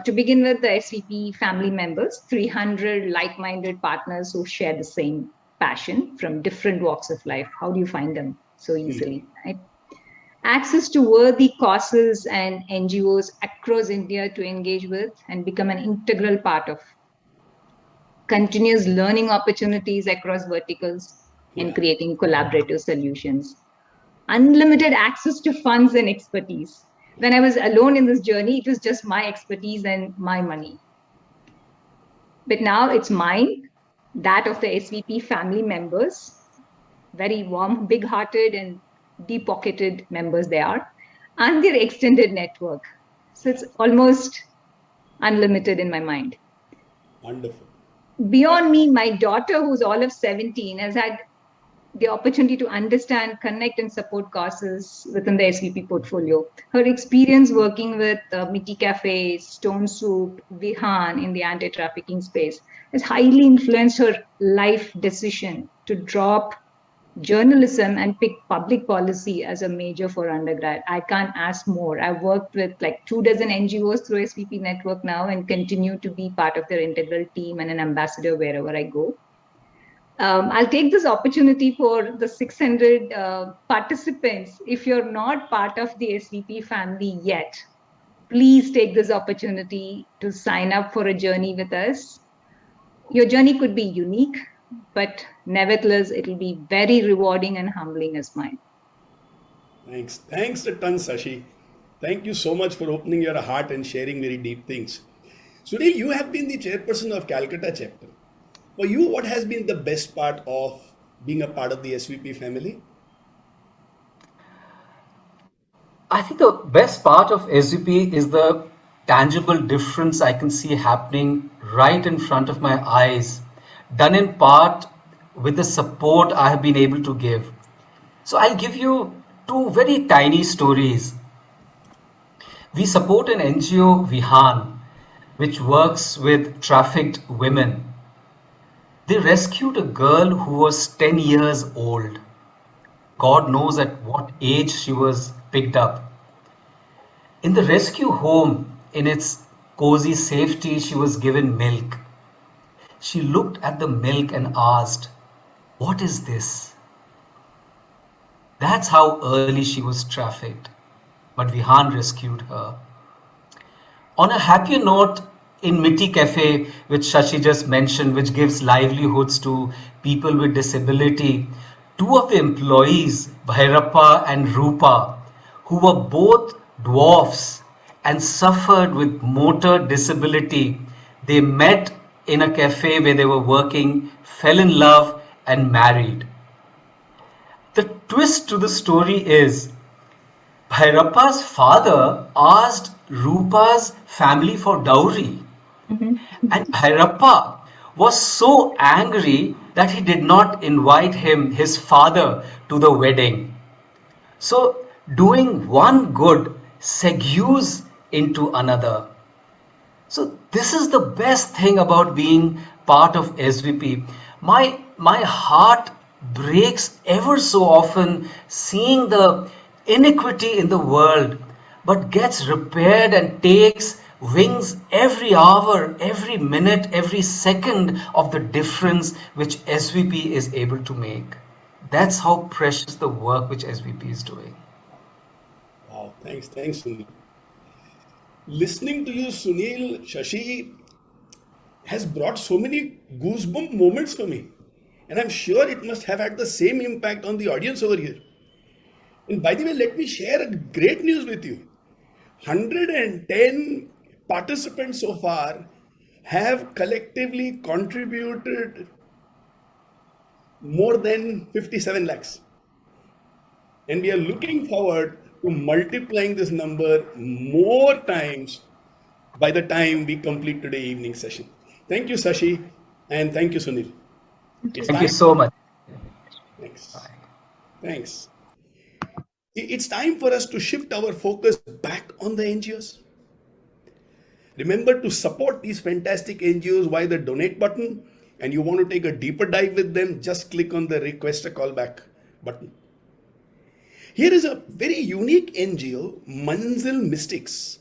To begin with, the SVP family members, 300 like-minded partners who share the same passion from different walks of life. How do you find them so easily? Right? Access to worthy causes and NGOs across India to engage with and become an integral part of. Continuous learning opportunities across verticals and creating collaborative solutions. Unlimited access to funds and expertise. When I was alone in this journey, it was just my expertise and my money. But now it's mine, that of the SVP family members, very warm, big-hearted and deep-pocketed members they are, and their extended network. So it's almost unlimited in my mind. Wonderful. Beyond me, my daughter, who's all of 17, has had the opportunity to understand, connect, and support causes within the SVP portfolio. Her experience working with Mitti Cafe, Stonesoup, Vihan in the anti-trafficking space has highly influenced her life decision to drop journalism and pick public policy as a major for undergrad. I can't ask more. I've worked with like 24 NGOs through SVP network now and continue to be part of their integral team and an ambassador wherever I go. I'll take this opportunity for the 600 participants. If you're not part of the SVP family yet, please take this opportunity to sign up for a journey with us. Your journey could be unique, but nevertheless, it'll be very rewarding and humbling as mine. Thanks. Thanks a ton, Sashi. Thank you so much for opening your heart and sharing very deep things. Sunil, you have been the chairperson of Calcutta chapter. For you, what has been the best part of being a part of the SVP family? I think the best part of SVP is the tangible difference I can see happening right in front of my eyes, done in part with the support I have been able to give. So I'll give you two very tiny stories. We support an NGO, Vihan, which works with trafficked women. They rescued a girl who was 10 years old. God knows at what age she was picked up. In the rescue home, in its cozy safety, she was given milk. She looked at the milk and asked, "What is this?" That's how early she was trafficked. But Vihan rescued her. On a happier note, in Mitti Cafe, which Shashi just mentioned, which gives livelihoods to people with disability, two of the employees, Bhairappa and Rupa, who were both dwarfs and suffered with motor disability, they met in a cafe where they were working, fell in love and married. The twist to the story is Bhairappa's father asked Rupa's family for dowry. And Bhairappa was so angry that he did not invite his father, to the wedding. So doing one good segues into another. So this is the best thing about being part of SVP. my heart breaks ever so often seeing the inequity in the world, but gets repaired and takes wings every hour, every minute, every second of the difference which SVP is able to make. That's how precious the work which SVP is doing. Wow, thanks, Sunil. Listening to you, Sunil, Shashi, has brought so many goosebump moments for me. And I'm sure it must have had the same impact on the audience over here. And by the way, let me share a great news with you. 110 participants so far have collectively contributed more than 57 lakhs. And we are looking forward to multiplying this number more times by the time we complete today's evening session. Thank you, Sashi, and thank you, Sunil. It's Thank you time. so much. Thanks. Thanks. It's time for us to shift our focus back on the NGOs. Remember to support these fantastic NGOs via the donate button, and you want to take a deeper dive with them, just click on the request a callback button. Here is a very unique NGO, Manzil Mystics,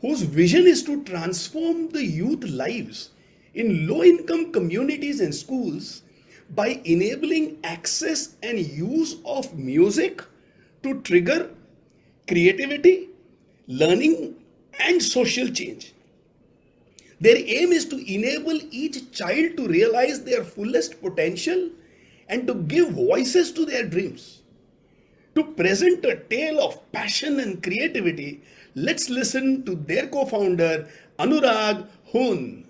whose vision is to transform the youth lives in low-income communities and schools by enabling access and use of music to trigger creativity, learning, and social change. Their aim is to enable each child to realize their fullest potential and to give voices to their dreams. To present a tale of passion and creativity, let's listen to their co-founder, Anurag Hun.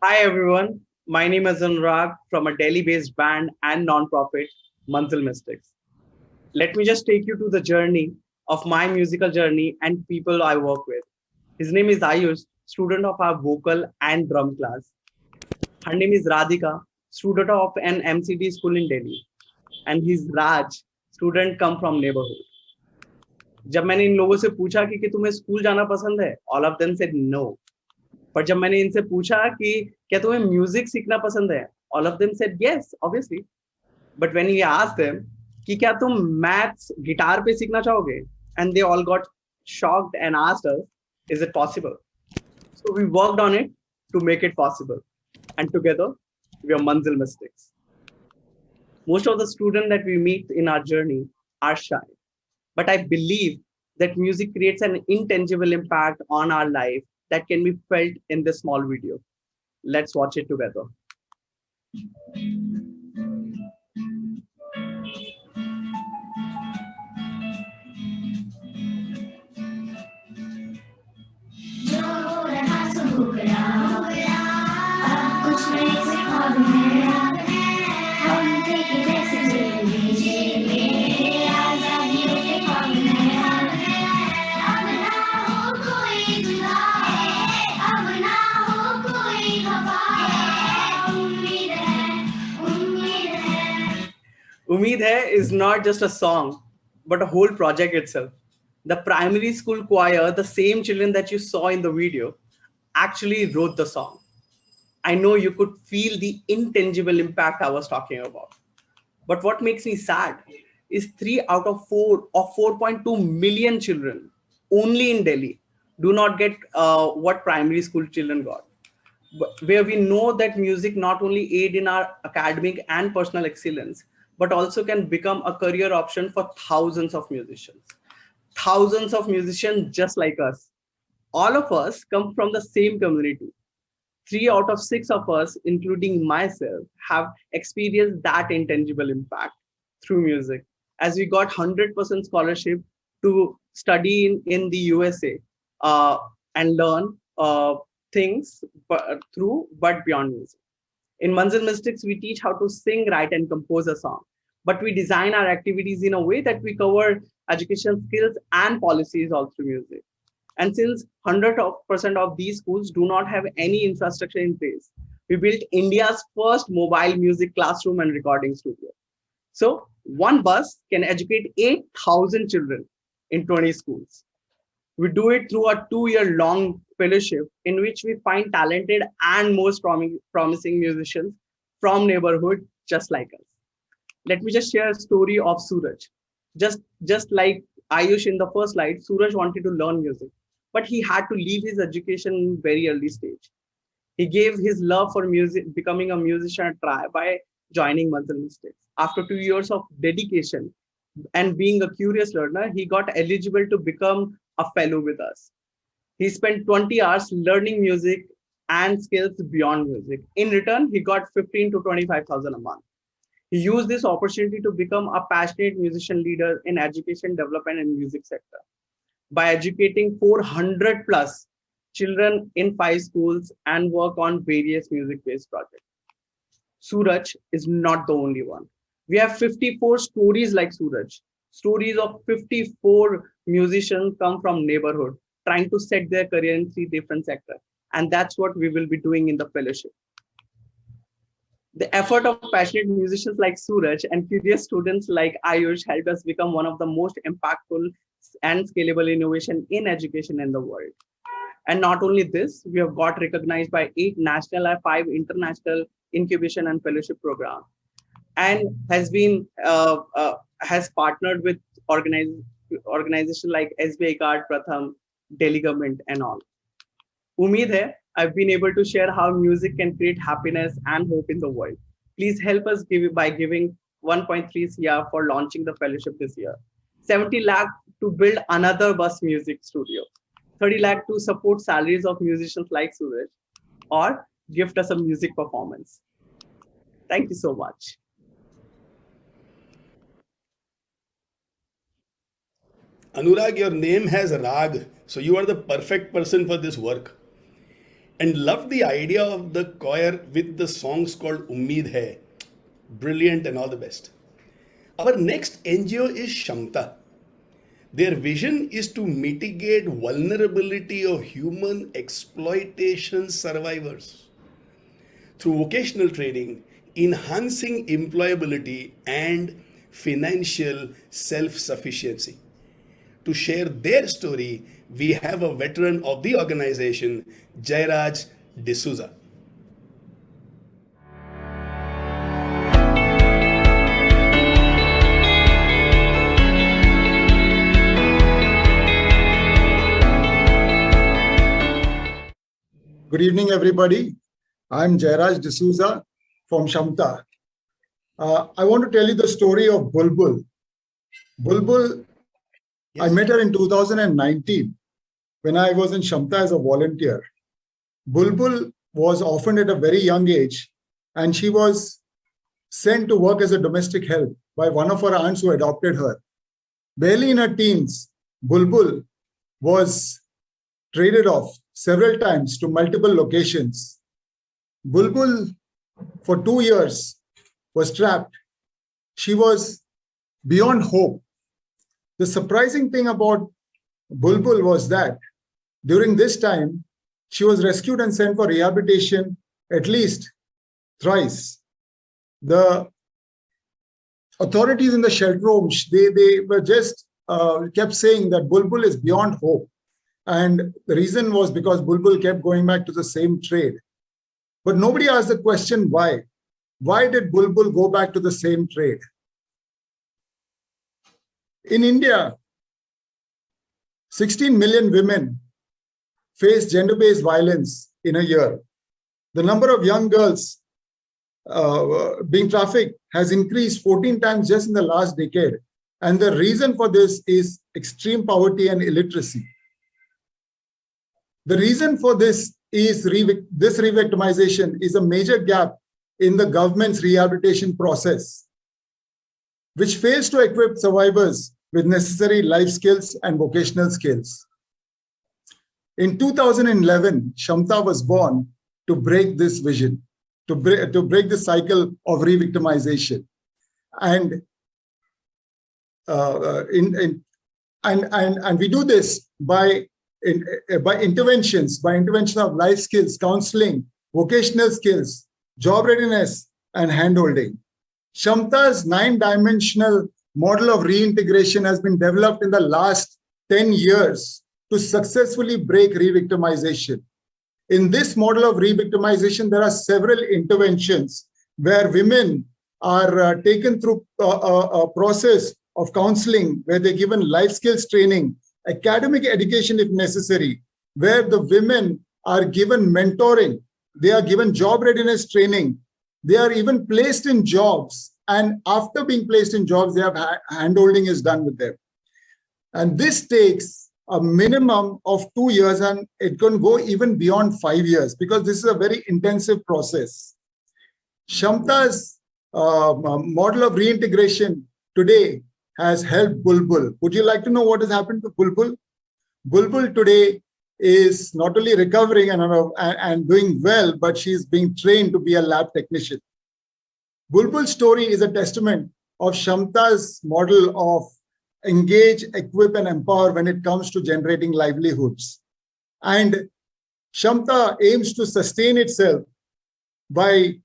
Hi everyone, my name is Anurag from a Delhi-based band and non-profit, Manzil Mystics. Let me just take you to the journey of my musical journey and people I work with. His name is Ayush, student of our vocal and drum class. Her name is Radhika, student of an MCD school in Delhi. And he's Raj, student come from neighborhood. जब मैंने इन लोगों से पूछा कि तुम्हें school जाना पसंद है, all of them said no. पर जब मैंने इनसे पूछा कि क्या तुम्हें म्यूजिक सीखना पसंद है, all of them said yes, obviously. But when we asked them कि क्या तुम मैथ्स गिटार पे सीखना चाहोगे, and they all got shocked and asked us, is it possible? So we worked on it to make it possible, and together we are Manzil Mystics. Most of the students that we meet in our journey are shy, but I believe that music creates an intangible impact on our life that can be felt in this small video. Let's watch it together. Umeed Hai is not just a song, but a whole project itself. The primary school choir, the same children that you saw in the video, actually wrote the song. I know you could feel the intangible impact I was talking about. But what makes me sad is 3 out of 4 or 4.2 million children only in Delhi do not get what primary school children got. Where we know that music not only aid in our academic and personal excellence, but also can become a career option for thousands of musicians. Thousands of musicians just like us. All of us come from the same community. 3 out of 6 of us, including myself, have experienced that intangible impact through music, as we got 100% scholarship to study in the USA and learn things but beyond music. In Manzil Mystics, we teach how to sing, write, and compose a song. But we design our activities in a way that we cover education skills and policies all through music. And since 100% of these schools do not have any infrastructure in place, We built India's first mobile music classroom and recording studio. So one bus can educate 8,000 children in 20 schools. We do it through a 2-year-long fellowship in which we find talented and most promising musicians from neighborhood just like us. Let me just share a story of Suraj. Just like Ayush in the first slide, Suraj wanted to learn music, but he had to leave his education in very early stage. He gave his love for music, becoming a musician, a try by joining Muscle Mistakes. After 2 years of dedication and being a curious learner, he got eligible to become a fellow with us. He spent 20 hours learning music and skills beyond music. In return, he got 15 to 25,000 a month. He used this opportunity to become a passionate musician leader in education, development, and music sector. By educating 400 plus children in 5 schools and work on various music-based projects. Suraj is not the only one. We have 54 stories like Suraj. Stories of 54 musicians come from neighborhood, trying to set their career in 3 different sectors. And that's what we will be doing in the fellowship. The effort of passionate musicians like Suraj and curious students like Ayush helped us become one of the most impactful and scalable innovation in education in the world. And not only this, we have got recognized by 8 national and 5 international incubation and fellowship programs, and has partnered with organizations like SBI Card, Pratham, Delhi government, and all. Umeed hai, I've been able to share how music can create happiness and hope in the world. Please help us by giving 1.3 CR for launching the fellowship this year. 70 lakh to build another bus music studio. 30 lakh to support salaries of musicians like Suraj, or gift us a music performance. Thank you so much. Anurag, your name has Rag, so you are the perfect person for this work. And love the idea of the choir with the songs called Ummeed Hai. Brilliant and all the best. Our next NGO is Shamta. Their vision is to mitigate vulnerability of human exploitation survivors through vocational training, enhancing employability and financial self-sufficiency. To share their story, we have a veteran of the organization, Jairaj D'Souza. Good evening, everybody. I'm Jairaj D'Souza from Shamta. I want to tell you the story of Bulbul. Bulbul, yes. I met her in 2019 when I was in Shamta as a volunteer. Bulbul was orphaned at a very young age, and she was sent to work as a domestic help by one of her aunts who adopted her. Barely in her teens, Bulbul was traded off several times to multiple locations. Bulbul, for 2 years, was trapped. She was beyond hope. The surprising thing about Bulbul was that during this time, she was rescued and sent for rehabilitation at least thrice. The authorities in the shelter homes, they were just kept saying that Bulbul is beyond hope. And the reason was because Bulbul kept going back to the same trade. But nobody asked the question why. Why did Bulbul go back to the same trade? In India, 16 million women face gender-based violence in a year. The number of young girls being trafficked has increased 14 times just in the last decade. And the reason for this is extreme poverty and illiteracy. The reason for this is this re-victimization is a major gap in the government's rehabilitation process, which fails to equip survivors with necessary life skills and vocational skills. In 2011, Shamta was born to break this vision, to break the cycle of re-victimization. And we do this by intervention of life skills, counseling, vocational skills, job readiness, and handholding. Shamta's 9-dimensional model of reintegration has been developed in the last 10 years to successfully break re-victimization. In this model of re-victimization, there are several interventions where women are taken through a process of counseling, where they're given life skills training, academic education if necessary, where the women are given mentoring, they are given job readiness training, they are even placed in jobs, and after being placed in jobs, they have handholding is done with them. And this takes a minimum of 2 years, and it can go even beyond 5 years because this is a very intensive process. Shamta's model of reintegration today has helped Bulbul. Would you like to know what has happened to Bulbul? Bulbul today is not only recovering and doing well, but she's being trained to be a lab technician. Bulbul's story is a testament of Shamta's model of engage, equip, and empower when it comes to generating livelihoods. And Shamta aims to sustain itself by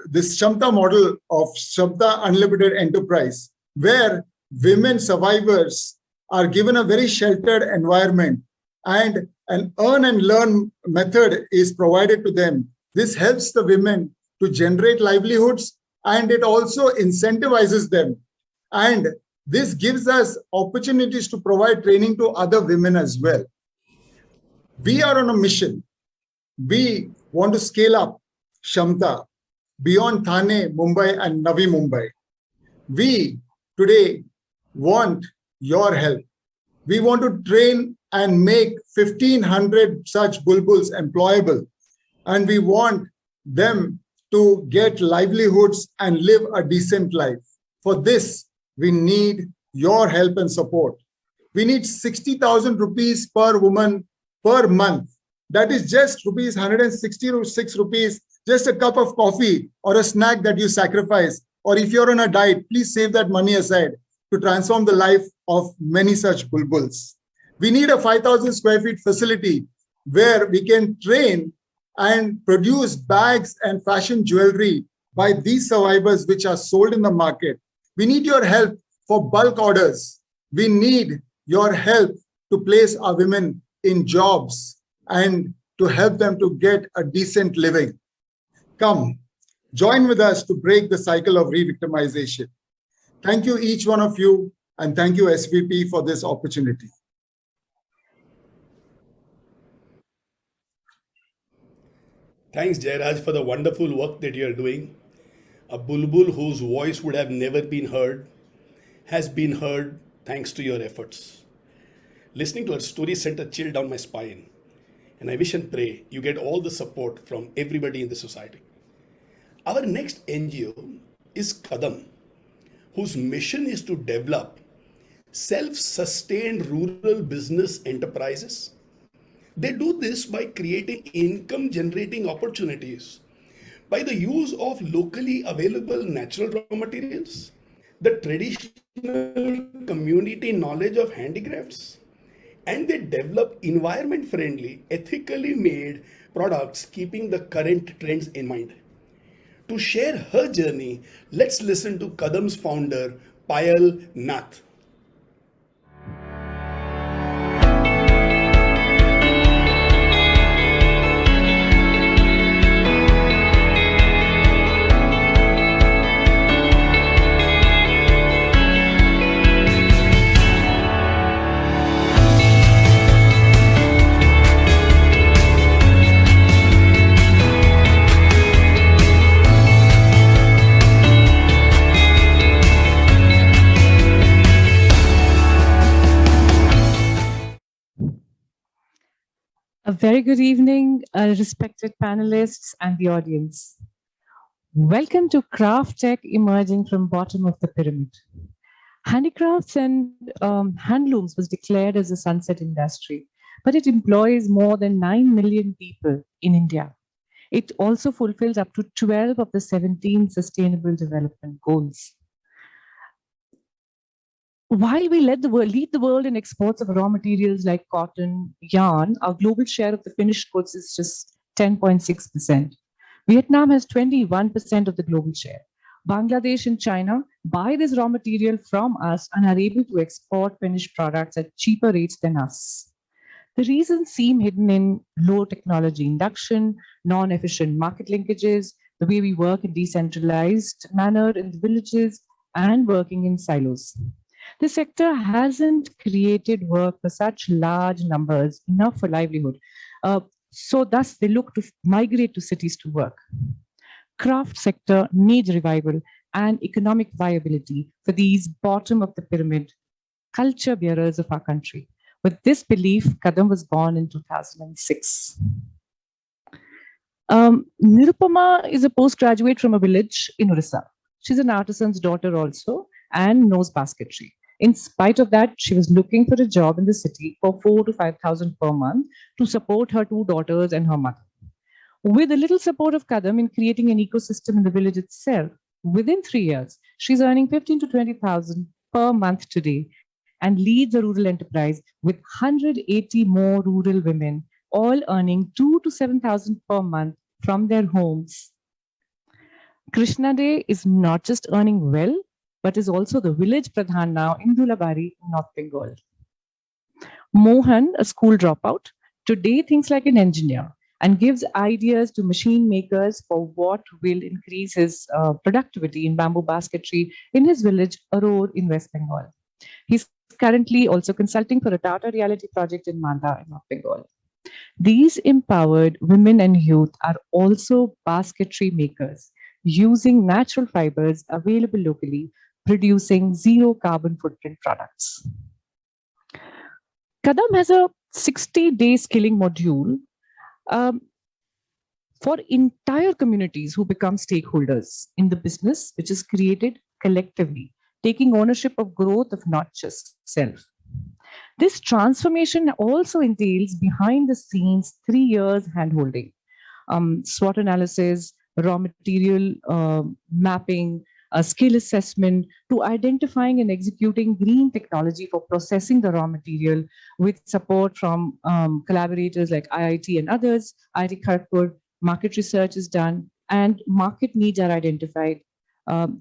this Shamta model of Shamta Unlimited Enterprise, where women survivors are given a very sheltered environment and an earn and learn method is provided to them. This helps the women to generate livelihoods, and it also incentivizes them. And this gives us opportunities to provide training to other women as well. We are on a mission. We want to scale up Shamta beyond Thane, Mumbai, and Navi Mumbai. We today want your help. We want to train and make 1,500 such bulbuls employable. And we want them to get livelihoods and live a decent life. For this, we need your help and support. We need 60,000 rupees per woman per month. That is just rupees 166 rupees, just a cup of coffee or a snack that you sacrifice. Or if you're on a diet, please save that money aside to transform the life of many such bulbuls. We need a 5,000 square feet facility where we can train and produce bags and fashion jewelry by these survivors which are sold in the market. We need your help for bulk orders. We need your help to place our women in jobs and to help them to get a decent living. Come, join with us to break the cycle of re-victimization. Thank you, each one of you, and thank you, SVP, for this opportunity. Thanks, Jairaj, for the wonderful work that you're doing. A bulbul whose voice would have never been heard has been heard thanks to your efforts. Listening to her story sent a chill down my spine, and I wish and pray you get all the support from everybody in the society. Our next NGO is Kadam, whose mission is to develop self-sustained rural business enterprises. They do this by creating income-generating opportunities by the use of locally available natural raw materials, the traditional community knowledge of handicrafts, and they develop environment-friendly, ethically made products keeping the current trends in mind. To share her journey, let's listen to Kadam's founder, Payal Nath. A very good evening, respected panelists and the audience. Welcome to Craft Tech emerging from bottom of the pyramid. Handicrafts and handlooms was declared as a sunset industry, but it employs more than 9 million people in India. It also fulfills up to 12 of the 17 Sustainable Development Goals. While we lead the world in exports of raw materials like cotton, yarn, our global share of the finished goods is just 10.6%. Vietnam has 21% of the global share. Bangladesh and China buy this raw material from us and are able to export finished products at cheaper rates than us. The reasons seem hidden in low technology induction, non-efficient market linkages, the way we work in decentralized manner in the villages, and working in silos. The sector hasn't created work for such large numbers, enough for livelihood. So thus they look to migrate to cities to work. Craft sector needs revival and economic viability for these bottom of the pyramid culture bearers of our country. With this belief, Kadam was born in 2006. Nirupama is a postgraduate from a village in Orissa. She's an artisan's daughter also and knows basketry. In spite of that, she was looking for a job in the city for 4,000 to 5,000 per month to support her two daughters and her mother. With a little support of Kadam in creating an ecosystem in the village itself, within 3 years, she's earning 15,000 to 20,000 per month today and leads a rural enterprise with 180 more rural women, all earning 2,000 to 7,000 per month from their homes. Krishna Day is not just earning well, but is also the village pradhan now in Dhulabari, North Bengal. Mohan, a school dropout, today thinks like an engineer and gives ideas to machine makers for what will increase his productivity in bamboo basketry in his village, Aror, in West Bengal. He's currently also consulting for a Tata reality project in Manda, in North Bengal. These empowered women and youth are also basketry makers, using natural fibers available locally, producing zero carbon footprint products. Kadam has a 60-day skilling module for entire communities who become stakeholders in the business, which is created collectively, taking ownership of growth of not just self. This transformation also entails behind the scenes 3 years handholding, SWOT analysis, raw material mapping, skill assessment to identifying and executing green technology for processing the raw material with support from collaborators like IIT and others. IIT Kharagpur, market research is done and market needs are identified.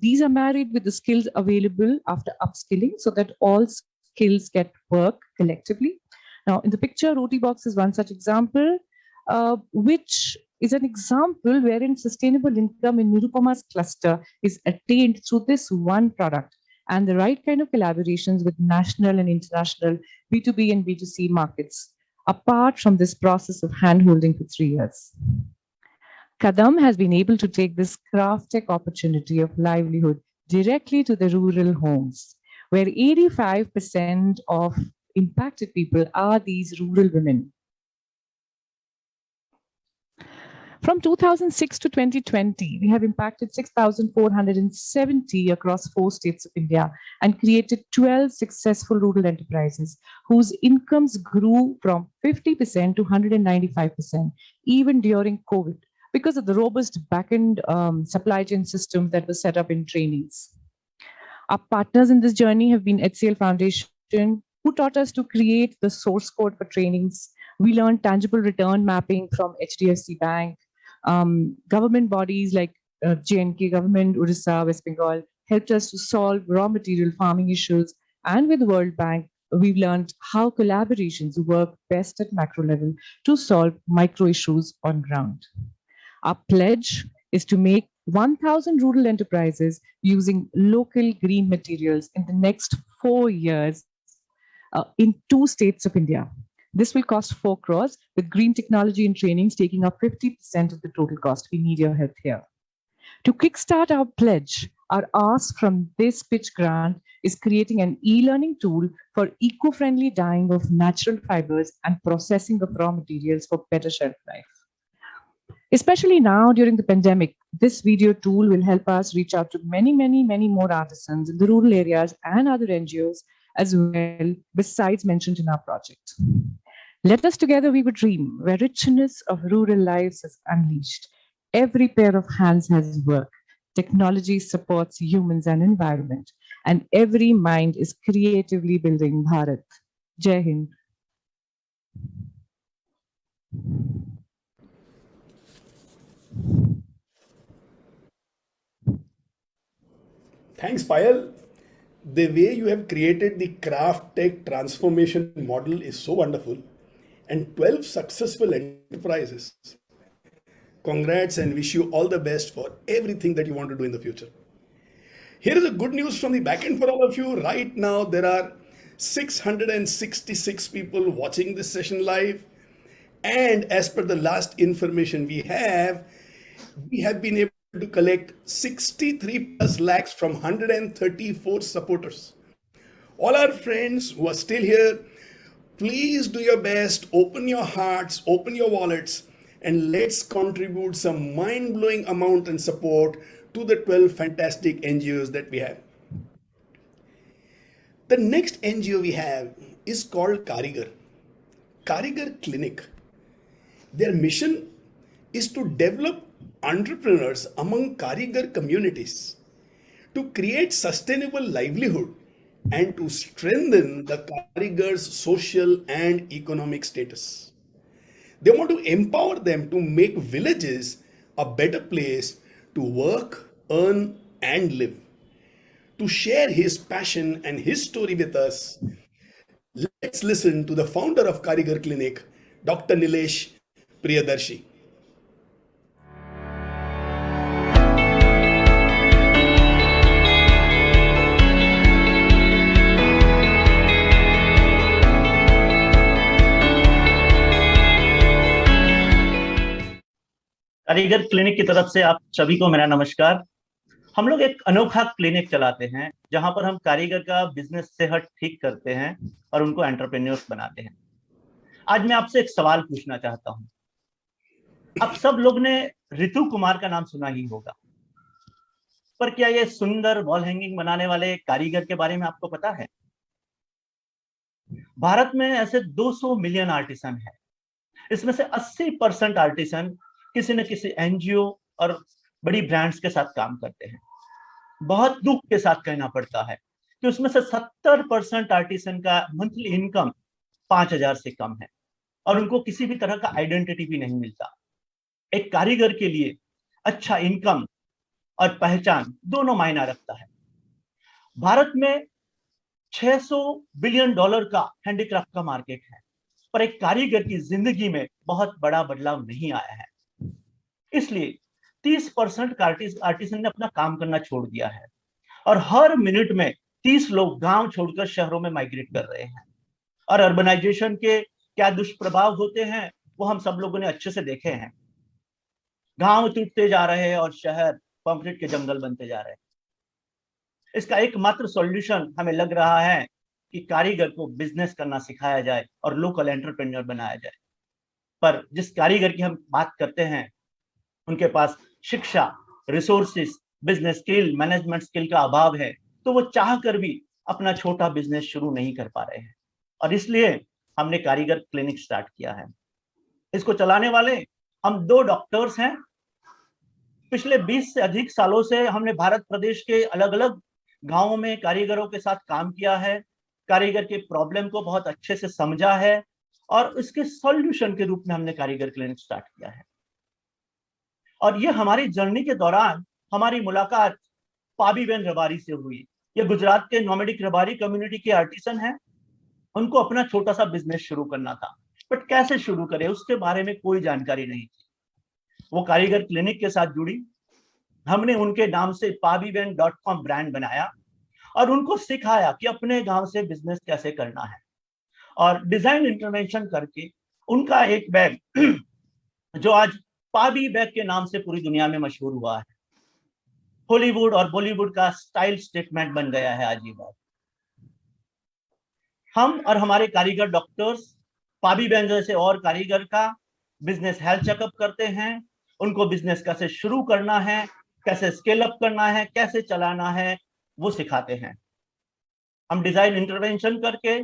These are married with the skills available after upskilling so that all skills get work collectively. Now, in the picture, Roti Box is one such example, which is an example wherein sustainable income in Nirupama's cluster is attained through this one product and the right kind of collaborations with national and international B2B and B2C markets, apart from this process of handholding for 3 years. Kadam has been able to take this craft tech opportunity of livelihood directly to the rural homes, where 85% of impacted people are these rural women. From 2006 to 2020, we have impacted 6,470 across 4 states of India and created 12 successful rural enterprises whose incomes grew from 50% to 195%, even during COVID, because of the robust back-end supply chain system that was set up in trainings. Our partners in this journey have been HCL Foundation, who taught us to create the source code for trainings. We learned tangible return mapping from HDFC Bank. Government bodies like JNK government, Orissa, West Bengal helped us to solve raw material farming issues. And with the World Bank, we've learned how collaborations work best at macro level to solve micro issues on ground. Our pledge is to make 1,000 rural enterprises using local green materials in the next 4 years in 2 states of India. This will cost 4 crores, with green technology and trainings taking up 50% of the total cost. We need your help here. To kickstart our pledge, our ask from this pitch grant is creating an e-learning tool for eco-friendly dyeing of natural fibers and processing of raw materials for better shelf life. Especially now during the pandemic, this video tool will help us reach out to many more artisans in the rural areas and other NGOs as well, besides mentioned in our project. Let us together weave a dream where richness of rural lives is unleashed. Every pair of hands has work. Technology supports humans and environment, and every mind is creatively building Bharat. Jai Hind. Thanks, Payal. The way you have created the craft tech transformation model is so wonderful, and 12 successful enterprises. Congrats and wish you all the best for everything that you want to do in the future. Here is a good news from the back end for all of you. Right now, there are 666 people watching this session live. And as per the last information we have been able to collect 63 plus lakhs from 134 supporters. All our friends who are still here, please do your best, open your hearts, open your wallets, and let's contribute some mind-blowing amount and support to the 12 fantastic NGOs that we have. The next NGO we have is called Kaarigar Clinic. Their mission is to develop entrepreneurs among Kaarigar communities, to create sustainable livelihood, and to strengthen the Kaarigars' social and economic status. They want to empower them to make villages a better place to work, earn, and live. To share his passion and his story with us, let's listen to the founder of Kaarigar Clinic, Dr. Nilesh Priyadarshi. कारीगर clinic की तरफ से आप सभी को मेरा नमस्कार। हम लोग एक अनोखा क्लिनिक चलाते हैं जहां पर हम कारीगर का बिजनेस सेहत ठीक करते हैं और उनको एंटरप्रेन्योर्स बनाते हैं। आज मैं आपसे एक सवाल पूछना चाहता हूं। आप सब लोग ने ऋतु कुमार का नाम सुना ही होगा, पर क्या ये सुंदर वॉल हैंगिंग बनाने वाले कारीगर के बारे में आपको पता है? भारत में ऐसे 200 मिलियन आर्टिसन है। इसमें से 80% आर्टिसन किसी न किसी एनजीओ और बड़ी ब्रांड्स के साथ काम करते हैं। बहुत दुख के साथ कहना पड़ता है कि उसमें से 70% आर्टिसन का मंथली इनकम 5,000 से कम है और उनको किसी भी तरह का आइडेंटिटी भी नहीं मिलता। एक कारीगर के लिए अच्छा इनकम और पहचान दोनों मायना रखता है। भारत में $600 बिलियन का हैंडीक्राफ्ट का मार्केट है, पर एक कारीगर की जिंदगी में बहुत बड़ा बदलाव नहीं आया है। इसलिए 30% आर्टिसन ने अपना काम करना छोड़ दिया है और हर मिनट में 30 लोग गांव छोड़कर शहरों में माइग्रेट कर रहे हैं। और अर्बनाइजेशन के क्या दुष्प्रभाव होते हैं वो हम सब लोगों ने अच्छे से देखे हैं। गांव टूटते जा रहे हैं और शहर कंक्रीट के जंगल बनते जा रहे हैं। इसका एकमात्र सॉल्यूशन हमें लग रहा है कि कारीगर को बिजनेस करना सिखाया जाए और लोकल एंटरप्रेन्योर बनाया जाए। पर जिस कारीगर की हम बात करते हैं उनके पास शिक्षा, resources, business skill, management skill का अभाव है, तो वो चाह कर भी अपना छोटा बिजनेस शुरू नहीं कर पा रहे हैं। और इसलिए हमने कारीगर क्लिनिक स्टार्ट किया है। इसको चलाने वाले हम 2 डॉक्टर्स हैं। पिछले 20 से अधिक सालों से हमने भारत प्रदेश के अलग अलग गांवों में कारीगरों के साथ काम किया है, कारीगर के प्रॉब्लम को बहुत अच्छे से समझा है और इसके सॉल्यूशन के रूप में हमने कारीगर क्लिनिक स्टार्ट किया है। और ये हमारी जर्नी के दौरान हमारी मुलाकात पाबीबेन रबारी से हुई। ये गुजरात के नोमैडिक रबारी कम्युनिटी के आर्टिसन हैं। उनको अपना छोटा सा बिजनेस शुरू करना था, बट कैसे शुरू करें उसके बारे में कोई जानकारी नहीं थी। वो कारीगर क्लिनिक के साथ जुड़ी। हमने उनके नाम से pabiben.com ब्रांड बनाया और उनको सिखाया कि अपने गांव से बिजनेस कैसे करना है। और डिजाइन इंटरवेंशन करके उनका एक बैग जो आज पाबी बैग के नाम से पूरी दुनिया में मशहूर हुआ है, हॉलीवुड और बॉलीवुड का स्टाइल स्टेटमेंट बन गया है आज ये बैग। हम और हमारे कारीगर डॉक्टर्स पाबी बैग जैसे और कारीगर का बिजनेस हेल्थ चेकअप करते हैं। उनको बिजनेस कैसे शुरू करना है, कैसे स्केल अप करना है, कैसे चलाना है, वो सिखाते हैं। हम डिजाइन इंटरवेंशन करके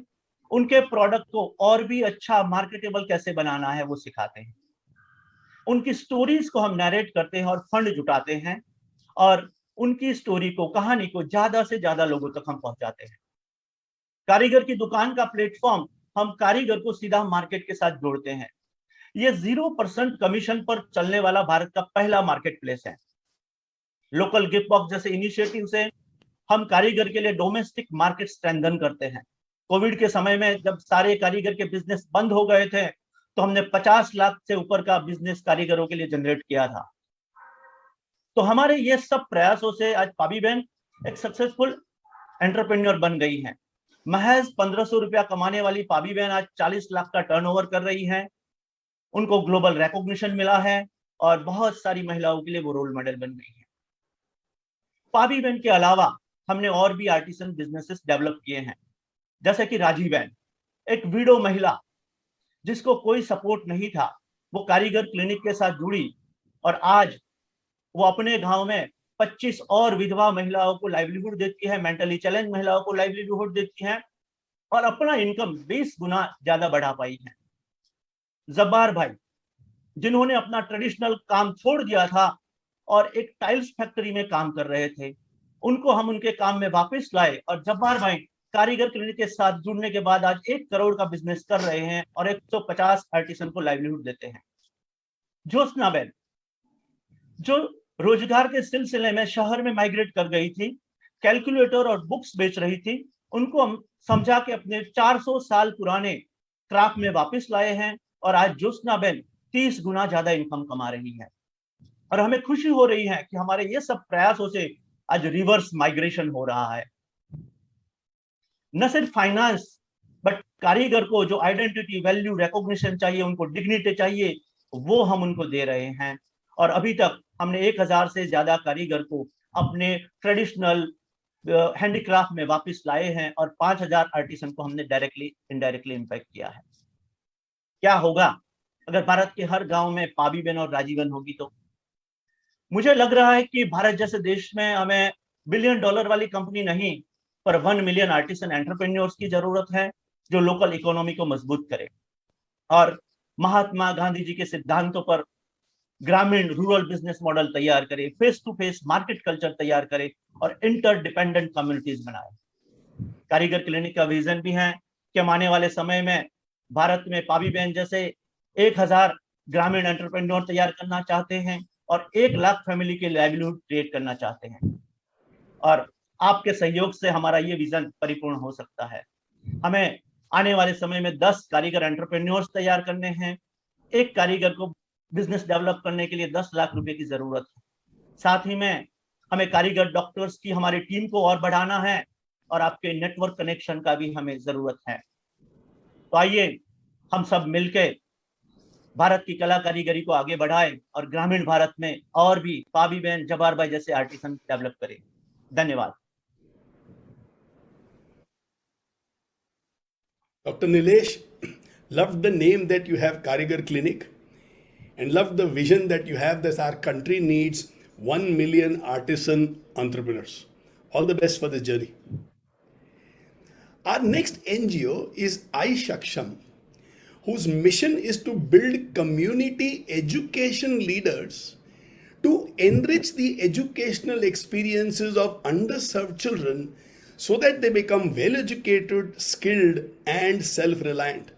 उनके प्रोडक्ट को और भी अच्छा मार्केटेबल कैसे बनाना है वो सिखाते हैं। उनकी स्टोरीज को हम नरेट करते हैं और फंड जुटाते हैं और उनकी स्टोरी को, कहानी को ज्यादा से ज्यादा लोगों तक हम पहुंचाते हैं। कारीगर की दुकान का प्लेटफॉर्म हम कारीगर को सीधा मार्केट के साथ जोड़ते हैं। ये 0% कमीशन पर चलने वाला भारत का पहला मार्केट प्लेस है। लोकल गिफ्ट बॉक्स जैसे इनिशिएटिव से हम कारीगर के लिए डोमेस्टिक मार्केट स्ट्रेंथन करते हैं। कोविड के समय में जब सारे कारीगर के बिजनेस बंद हो गए थे, तो हमने 50 लाख से ऊपर का बिजनेस कारीगरों के लिए जनरेट किया था। तो हमारे ये सब प्रयासों से आज पाबी बहन एक सक्सेसफुल एंटरप्रेन्योर बन गई हैं। महज 1500 रुपया कमाने वाली पाबी बहन आज 40 लाख का टर्नओवर कर रही हैं। उनको ग्लोबल रिकॉग्निशन मिला है और बहुत सारी महिलाओं के लिए वो रोल मॉडल बन गई है। पाबी बहन के अलावा हमने और भी आर्टिसन बिजनेसेस डेवलप किए हैं, जैसे कि राजी बहन, एक विडो महिला जिसको कोई सपोर्ट नहीं था, वो कारीगर क्लिनिक के साथ जुड़ी और आज वो अपने गांव में 25 और विधवा महिलाओं को लाइवलीहुड देती है, मेंटली चैलेंज महिलाओं को लाइवलीहुड देती है और अपना इनकम 20 गुना ज्यादा बढ़ा पाई है। जब्बार भाई, जिन्होंने अपना ट्रेडिशनल काम छोड़ दिया था और एक टाइल्स फैक्ट्री में काम कर रहे थे, उनको हम उनके काम में वापस लाए और जब्बार भाई कारीगर क्लिनिक के साथ जुड़ने के बाद आज 1 करोड़ का बिजनेस कर रहे हैं और 150 आर्टिसन को लाइवलीहुड देते हैं। ज्योत्सना बहन, जो रोजगार के सिलसिले में शहर में माइग्रेट कर गई थी, कैलकुलेटर और बुक्स बेच रही थी, उनको हम समझा के अपने 400 साल पुराने क्राफ्ट में वापस लाए हैं और आज ज्योत्सना बहन 30 गुना ज्यादा इनकम कमा रही है। और हमें खुशी हो रही है कि हमारे ये सब प्रयासों से आज रिवर्स माइग्रेशन हो रहा है। न सिर्फ फाइनेंस, बट कारीगर को जो आइडेंटिटी, वैल्यू, रिकॉग्निशन चाहिए, उनको डिग्निटी चाहिए, वो हम उनको दे रहे हैं। और अभी तक हमने 1000 से ज्यादा कारीगर को अपने ट्रेडिशनल हैंडीक्राफ्ट में वापस लाए हैं और 5000 आर्टिसन को हमने डायरेक्टली इनडायरेक्टली इम्पैक्ट किया है। क्या होगा अगर भारत के हर गांव में पाबी बहन और राजी बहन होगी? तो मुझे लग रहा है कि भारत जैसे देश में हमें $1 बिलियन वाली कंपनी नहीं, पर 1 मिलियन आर्टिसन एंटरप्रेन्योर्स की जरूरत है, जो लोकल इकोनॉमी को मजबूत करे और महात्मा गांधी जी के सिद्धांतों पर ग्रामीण रूरल बिजनेस मॉडल तैयार करे, face to face market culture तैयार करे और इंटरडिपेंडेंट कम्युनिटीज बनाए। कारीगर क्लिनिक का विजन भी है कि हम आने वाले समय में भारत में पाबी बहन जैसे 1000 ग्रामीण एंटरप्रेन्योर तैयार करना चाहते हैं और 1 लाख फैमिली के लाइवलीहुड क्रिएट करना चाहते हैं। और आपके सहयोग से हमारा ये विजन परिपूर्ण हो सकता है। हमें आने वाले समय में 10 कारीगर एंटरप्रेन्योर्स तैयार करने हैं। एक कारीगर को बिजनेस डेवलप करने के लिए 10 लाख रुपए की जरूरत है। साथ ही में हमें कारीगर डॉक्टर्स की हमारी टीम को और बढ़ाना है और आपके नेटवर्क कनेक्शन का भी हमें जरूरत है। तो आइए हम सब मिलकर भारत की कला कारीगरी को आगे बढ़ाएं और ग्रामीण भारत में और भी पाबी बहन, जब्बार भाई जैसे आर्टिसन डेवलप करें। धन्यवाद। Dr. Nilesh, loved the name that you have, Kaarigar Clinic, and loved the vision that you have that our country needs 1 million artisan entrepreneurs. All the best for this journey. Our next NGO is iShaksham, whose mission is to build community education leaders to enrich the educational experiences of underserved children so that they become well-educated, skilled, and self-reliant.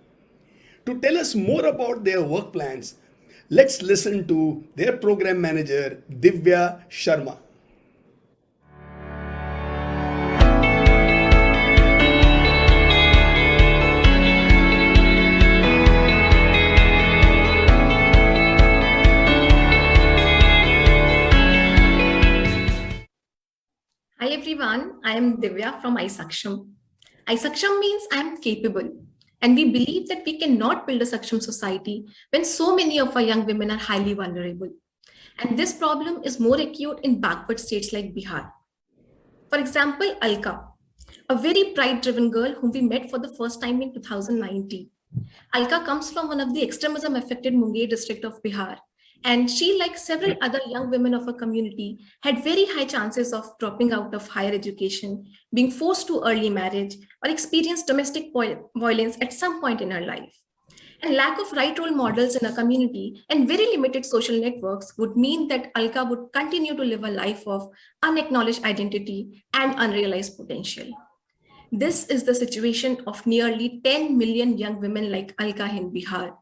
To tell us more about their work plans, let's listen to their program manager, Divya Sharma. Hi everyone, I am Divya from iSaksham. iSaksham means I am capable, and we believe that we cannot build a Saksham society when so many of our young women are highly vulnerable. And this problem is more acute in backward states like Bihar. For example, Alka, a very pride-driven girl whom we met for the first time in 2019. Alka comes from one of the extremism-affected Munger district of Bihar. And she, like several other young women of her community, had very high chances of dropping out of higher education, being forced to early marriage, or experience domestic violence at some point in her life. And lack of right role models in her community and very limited social networks would mean that Alka would continue to live a life of unacknowledged identity and unrealized potential. This is the situation of nearly 10 million young women like Alka in Bihar,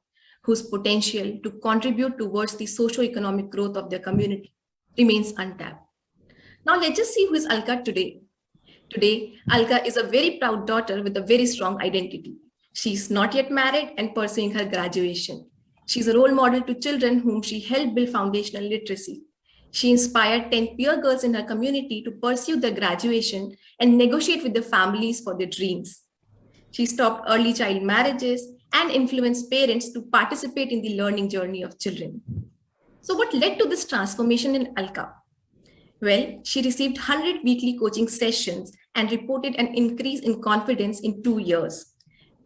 whose potential to contribute towards the socio-economic growth of their community remains untapped. Now let's just see who is Alka today. Today, Alka is a very proud daughter with a very strong identity. She is not yet married and pursuing her graduation. She is a role model to children whom she helped build foundational literacy. She inspired 10 peer girls in her community to pursue their graduation and negotiate with their families for their dreams. She stopped early child marriages and influenced parents to participate in the learning journey of children. So what led to this transformation in Alka? Well, she received 100 weekly coaching sessions and reported an increase in confidence in 2 years.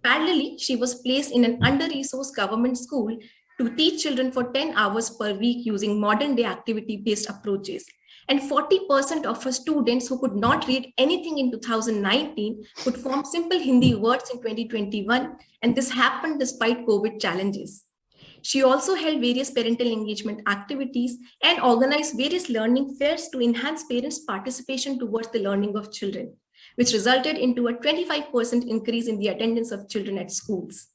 Parallelly, she was placed in an under-resourced government school to teach children for 10 hours per week using modern-day activity-based approaches. And 40% of her students who could not read anything in 2019 could form simple Hindi words in 2021, and this happened despite COVID challenges. She also held various parental engagement activities and organized various learning fairs to enhance parents' participation towards the learning of children, which resulted into a 25% increase in the attendance of children at schools.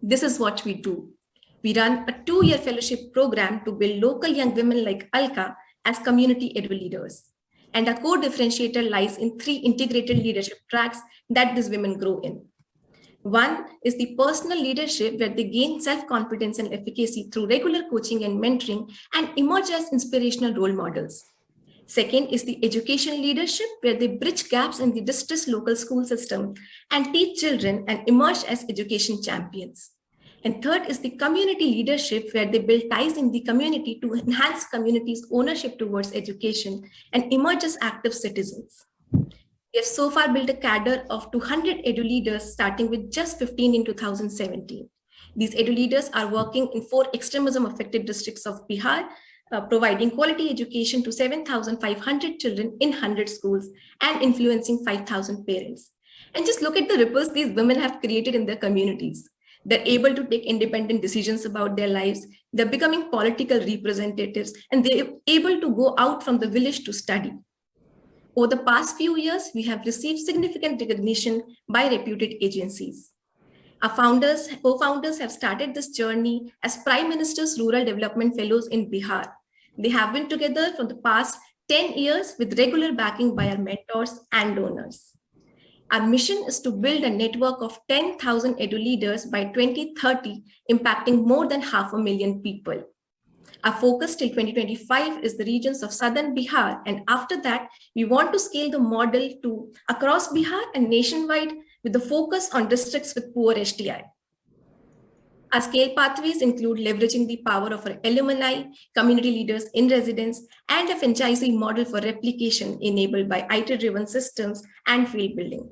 This is what we do. We run a 2-year fellowship program to build local young women like Alka as community edu leaders. And our core differentiator lies in 3 integrated leadership tracks that these women grow in. One is the personal leadership, where they gain self-confidence and efficacy through regular coaching and mentoring and emerge as inspirational role models. Second is the education leadership, where they bridge gaps in the distressed local school system and teach children and emerge as education champions. And third is the community leadership, where they build ties in the community to enhance communities' ownership towards education and emerge as active citizens. We have so far built a cadre of 200 edu leaders, starting with just 15 in 2017. These edu leaders are working in 4 extremism-affected districts of Bihar, providing quality education to 7,500 children in 100 schools and influencing 5,000 parents. And just look at the ripples these women have created in their communities. They're able to take independent decisions about their lives. They're becoming political representatives, and they're able to go out from the village to study. Over the past few years, we have received significant recognition by reputed agencies. Our co-founders have started this journey as Prime Minister's Rural Development Fellows in Bihar. They have been together for the past 10 years with regular backing by our mentors and donors. Our mission is to build a network of 10,000 edu leaders by 2030, impacting more than 500,000 people. Our focus till 2025 is the regions of southern Bihar, and after that, we want to scale the model to across Bihar and nationwide with the focus on districts with poor HDI. Our scale pathways include leveraging the power of our alumni, community leaders in residence, and a franchisee model for replication enabled by IT-driven systems and field building.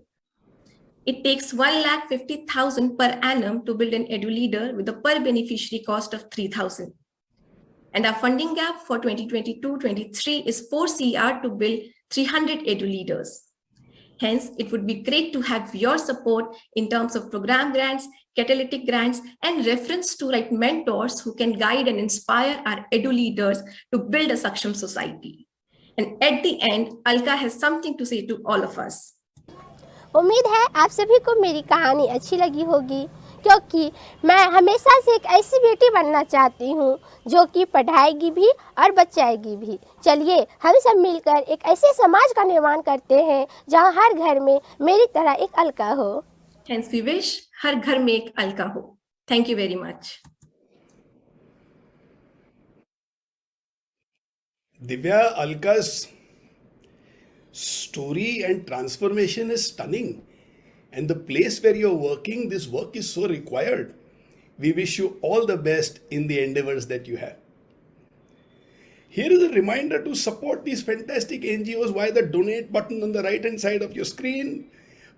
It takes 1,50,000 per annum to build an edu leader with a per beneficiary cost of 3,000. And our funding gap for 2022-23 is 4 CR to build 300 edu leaders. Hence, it would be great to have your support in terms of program grants, catalytic grants, and reference to like mentors who can guide and inspire our edu leaders to build a Saksham society. And at the end, Alka has something to say to all of us. उम्मीद है आप सभी को मेरी कहानी अच्छी लगी होगी, क्योंकि मैं हमेशा से एक ऐसी बेटी बनना चाहती हूँ जो कि पढ़ाएगी भी और बचाएगी भी। चलिए हम सब मिलकर एक ऐसे समाज का निर्माण करते हैं जहाँ हर घर में मेरी तरह एक अलका हो। Hence we wish हर घर में एक अलका हो। Thank you very much. Divya, Alka's story and transformation is stunning. And the place where you're working, this work is so required. We wish you all the best in the endeavors that you have. Here is a reminder to support these fantastic NGOs via the donate button on the right hand side of your screen.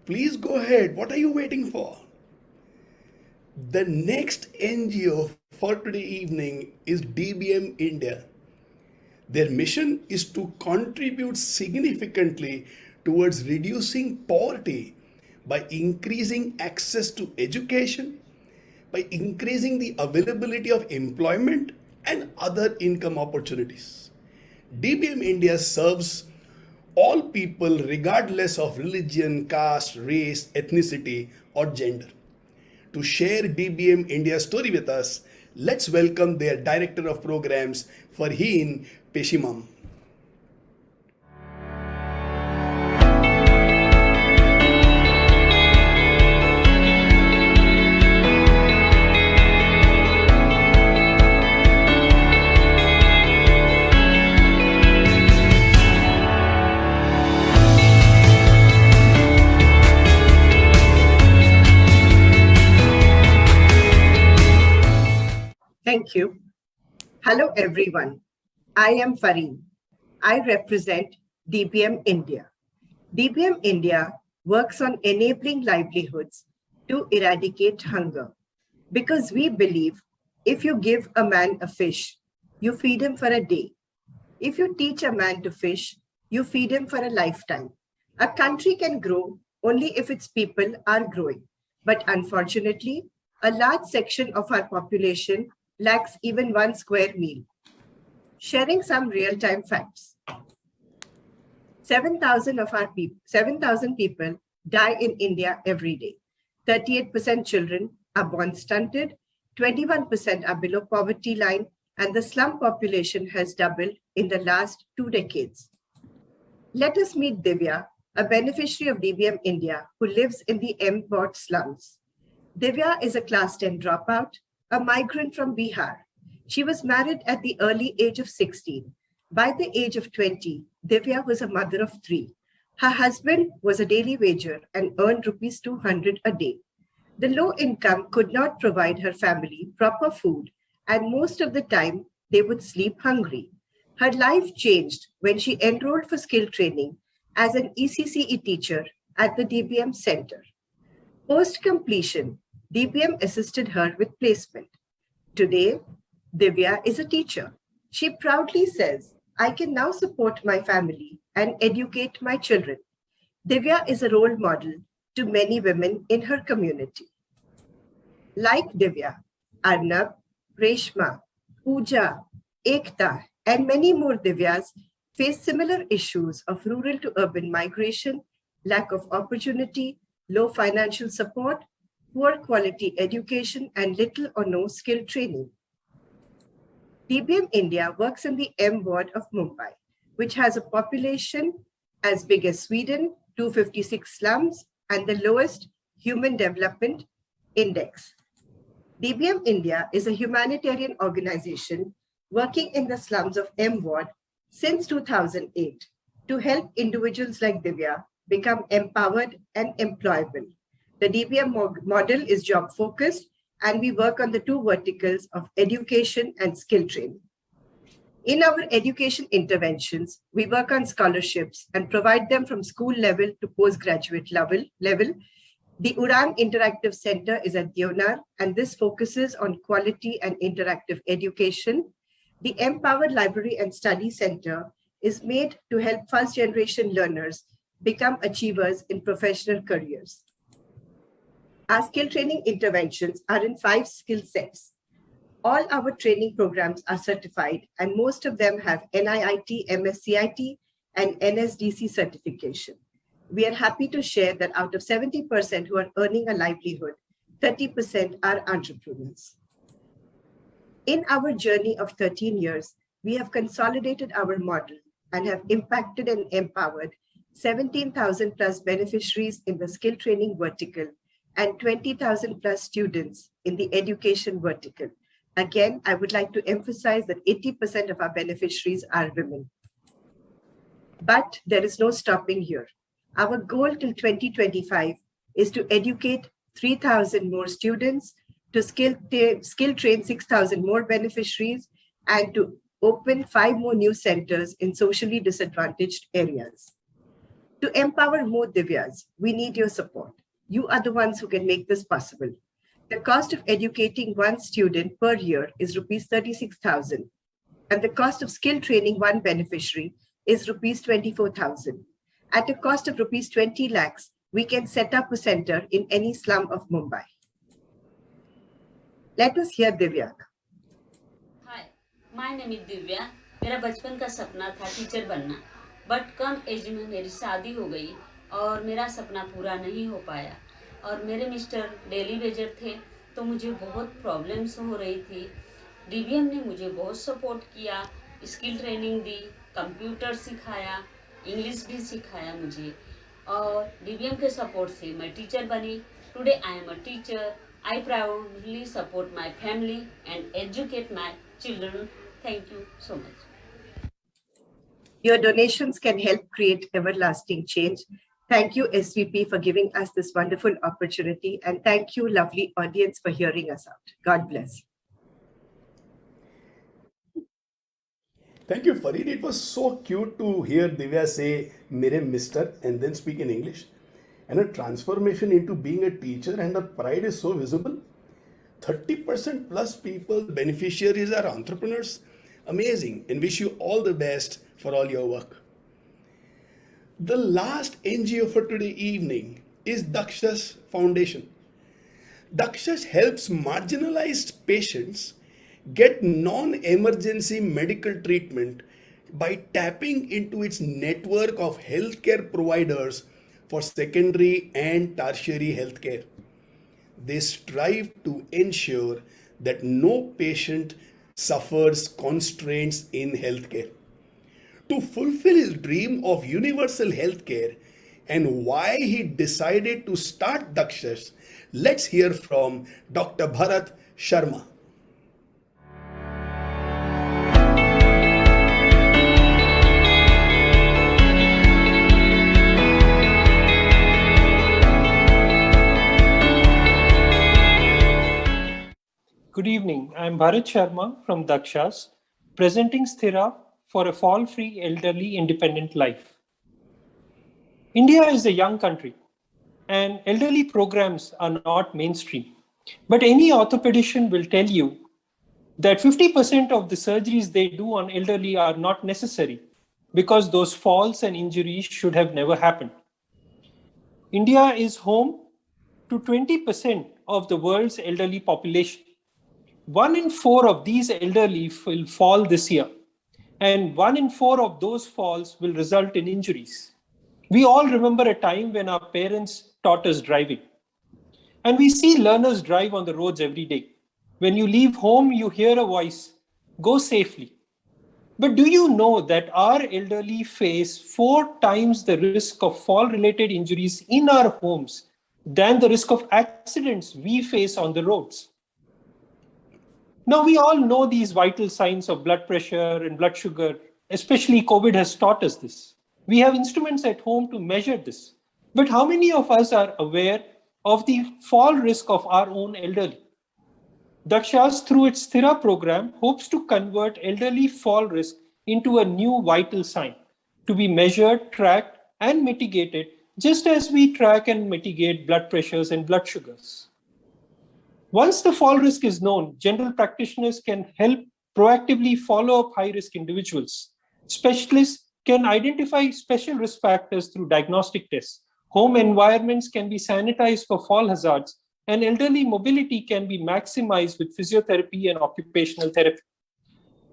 Please go ahead. What are you waiting for? The next NGO for today evening is DBM India. Their mission is to contribute significantly towards reducing poverty by increasing access to education, by increasing the availability of employment and other income opportunities. DBM India serves all people regardless of religion, caste, race, ethnicity or gender. To share DBM India's story with us, let's welcome their Director of Programs, Farheen Peshimam. Thank you. Hello, everyone. I am Fareen. I represent DBM India. DBM India works on enabling livelihoods to eradicate hunger because we believe if you give a man a fish, you feed him for a day. If you teach a man to fish, you feed him for a lifetime. A country can grow only if its people are growing. But unfortunately, a large section of our population lacks even 1 square meal. Sharing some real-time facts. 7,000 people die in India every day. 38% children are born stunted, 21% are below poverty line, and the slum population has doubled in the last 2 decades. Let us meet Divya, a beneficiary of DBM India who lives in the M-Ward slums. Divya is a class 10 dropout, a migrant from Bihar. She was married at the early age of 16. By the age of 20, Divya was a mother of 3. Her husband was a daily wager and earned rupees 200 a day. The low income could not provide her family proper food, and most of the time they would sleep hungry. Her life changed when she enrolled for skill training as an ECCE teacher at the DBM Center. Post-completion, DBM assisted her with placement. Today, Divya is a teacher. She proudly says, I can now support my family and educate my children. Divya is a role model to many women in her community. Like Divya, Arnab, Reshma, Pooja, Ekta, and many more Divyas face similar issues of rural to urban migration, lack of opportunity, low financial support, poor quality education, and little or no skill training. DBM India works in the M ward of Mumbai, which has a population as big as Sweden, 256 slums, and the lowest Human Development Index. DBM India is a humanitarian organization working in the slums of M ward since 2008 to help individuals like Divya become empowered and employable. The DBM model is job focused, and we work on the 2 verticals of education and skill training. In our education interventions, we work on scholarships and provide them from school level to postgraduate level. The Udan Interactive Center is at Deonar, and this focuses on quality and interactive education. The Empowered Library and Study Center is made to help first-generation learners become achievers in professional careers. Our skill training interventions are in 5 skill sets. All our training programs are certified, and most of them have NIIT, MSCIT, and NSDC certification. We are happy to share that out of 70% who are earning a livelihood, 30% are entrepreneurs. In our journey of 13 years, we have consolidated our model and have impacted and empowered 17,000 plus beneficiaries in the skill training vertical and 20,000 plus students in the education vertical. Again, I would like to emphasize that 80% of our beneficiaries are women. But there is no stopping here. Our goal till 2025 is to educate 3,000 more students, to skill train 6,000 more beneficiaries, and to open 5 more new centers in socially disadvantaged areas. To empower more Divyas, we need your support. You are the ones who can make this possible. The cost of educating 1 student per year is rupees 36,000, and the cost of skill training 1 beneficiary is rupees 24,000. At a cost of rupees 20 lakhs, we can set up a center in any slum of Mumbai. Let us hear Divya. Hi, my name is Divya. मेरा बचपन का सपना था teacher बनना, but come as में मेरी शादी हो गई और मेरा सपना पूरा नहीं हो पाया। और मेरे मिस्टर डेली वेजर थे, तो मुझे बहुत प्रॉब्लम्स हो रही थी। डीबीएम ने मुझे बहुत सपोर्ट किया, स्किल ट्रेनिंग दी, कंप्यूटर सिखाया, इंग्लिश भी सिखाया मुझे, और डीबीएम के सपोर्ट से मैं टीचर बनी। Today I am a teacher. I proudly support my family and educate my children. Thank you so much. Your donations can help create everlasting change. Thank you, SVP, for giving us this wonderful opportunity. And thank you, lovely audience, for hearing us out. God bless. Thank you, Farid. It was so cute to hear Divya say "Mere Mister" and then speak in English. And her transformation into being a teacher and her pride is so visible. 30% plus people, beneficiaries, are entrepreneurs. Amazing, and wish you all the best for all your work. The last NGO for today evening is Daksha's Foundation. Daksha's helps marginalized patients get non-emergency medical treatment by tapping into its network of healthcare providers for secondary and tertiary healthcare. They strive to ensure that no patient suffers constraints in healthcare. To fulfill his dream of universal healthcare and why he decided to start Dakshas, let's hear from Dr. Bharat Sharma. Good evening. I'm Bharat Sharma from Dakshas, presenting Sthira for a fall-free elderly independent life. India is a young country, and elderly programs are not mainstream. But any orthopedician will tell you that 50% of the surgeries they do on elderly are not necessary because those falls and injuries should have never happened. India is home to 20% of the world's elderly population. 1 in 4 of these elderly will fall this year, and 1 in 4 of those falls will result in injuries. We all remember a time when our parents taught us driving. And we see learners drive on the roads every day. When you leave home, you hear a voice, go safely. But do you know that our elderly face 4 times the risk of fall-related injuries in our homes than the risk of accidents we face on the roads? Now, we all know these vital signs of blood pressure and blood sugar, especially COVID has taught us this. We have instruments at home to measure this. But how many of us are aware of the fall risk of our own elderly? Dakshas, through its Sthira program, hopes to convert elderly fall risk into a new vital sign to be measured, tracked, and mitigated, just as we track and mitigate blood pressures and blood sugars. Once the fall risk is known, general practitioners can help proactively follow up high-risk individuals. Specialists can identify special risk factors through diagnostic tests. Home environments can be sanitized for fall hazards, and elderly mobility can be maximized with physiotherapy and occupational therapy.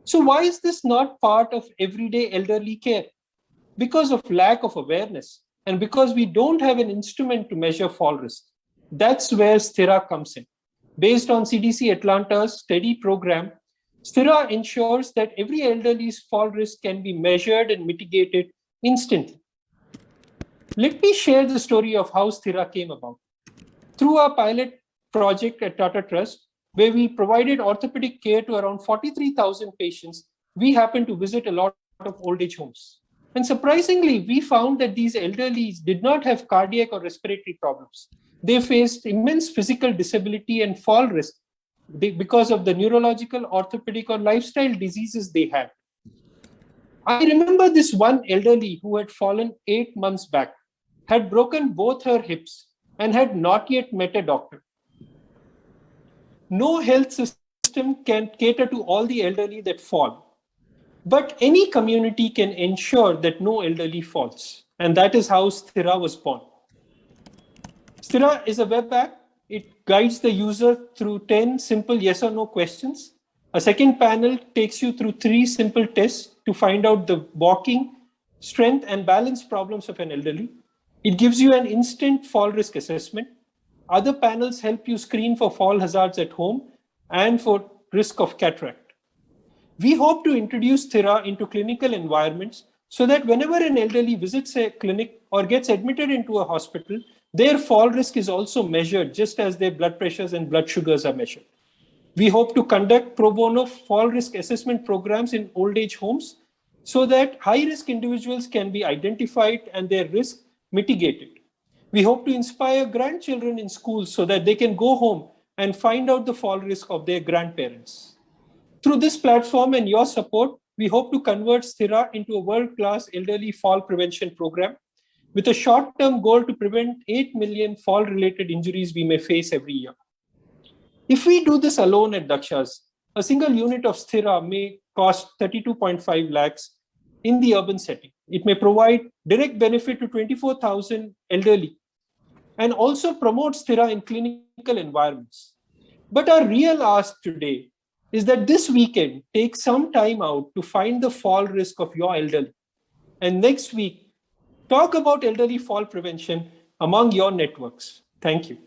So why is this not part of everyday elderly care? Because of lack of awareness and because we don't have an instrument to measure fall risk. That's where Sthira comes in. Based on CDC Atlanta's STEADY program, Sthira ensures that every elderly's fall risk can be measured and mitigated instantly. Let me share the story of how Sthira came about. Through our pilot project at Tata Trust, where we provided orthopedic care to around 43,000 patients, we happened to visit a lot of old age homes. And surprisingly, we found that these elderly did not have cardiac or respiratory problems. They faced immense physical disability and fall risk because of the neurological, orthopedic, or lifestyle diseases they had. I remember this one elderly who had fallen 8 months back, had broken both her hips, and had not yet met a doctor. No health system can cater to all the elderly that fall, but any community can ensure that no elderly falls. And that is how Sthira was born. Sthira is a web app. It guides the user through 10 simple yes or no questions. A second panel takes you through 3 simple tests to find out the walking, strength, and balance problems of an elderly. It gives you an instant fall risk assessment. Other panels help you screen for fall hazards at home and for risk of cataract. We hope to introduce Sthira into clinical environments so that whenever an elderly visits a clinic or gets admitted into a hospital, their fall risk is also measured just as their blood pressures and blood sugars are measured. We hope to conduct pro bono fall risk assessment programs in old age homes so that high-risk individuals can be identified and their risk mitigated. We hope to inspire grandchildren in schools so that they can go home and find out the fall risk of their grandparents. Through this platform and your support, we hope to convert Sthira into a world-class elderly fall prevention program with a short-term goal to prevent 8 million fall-related injuries we may face every year. If we do this alone at Daksha's, a single unit of Sthira may cost 32.5 lakhs in the urban setting. It may provide direct benefit to 24,000 elderly and also promote Sthira in clinical environments. But our real ask today is that this weekend, take some time out to find the fall risk of your elderly. And next week, talk about elderly fall prevention among your networks. Thank you.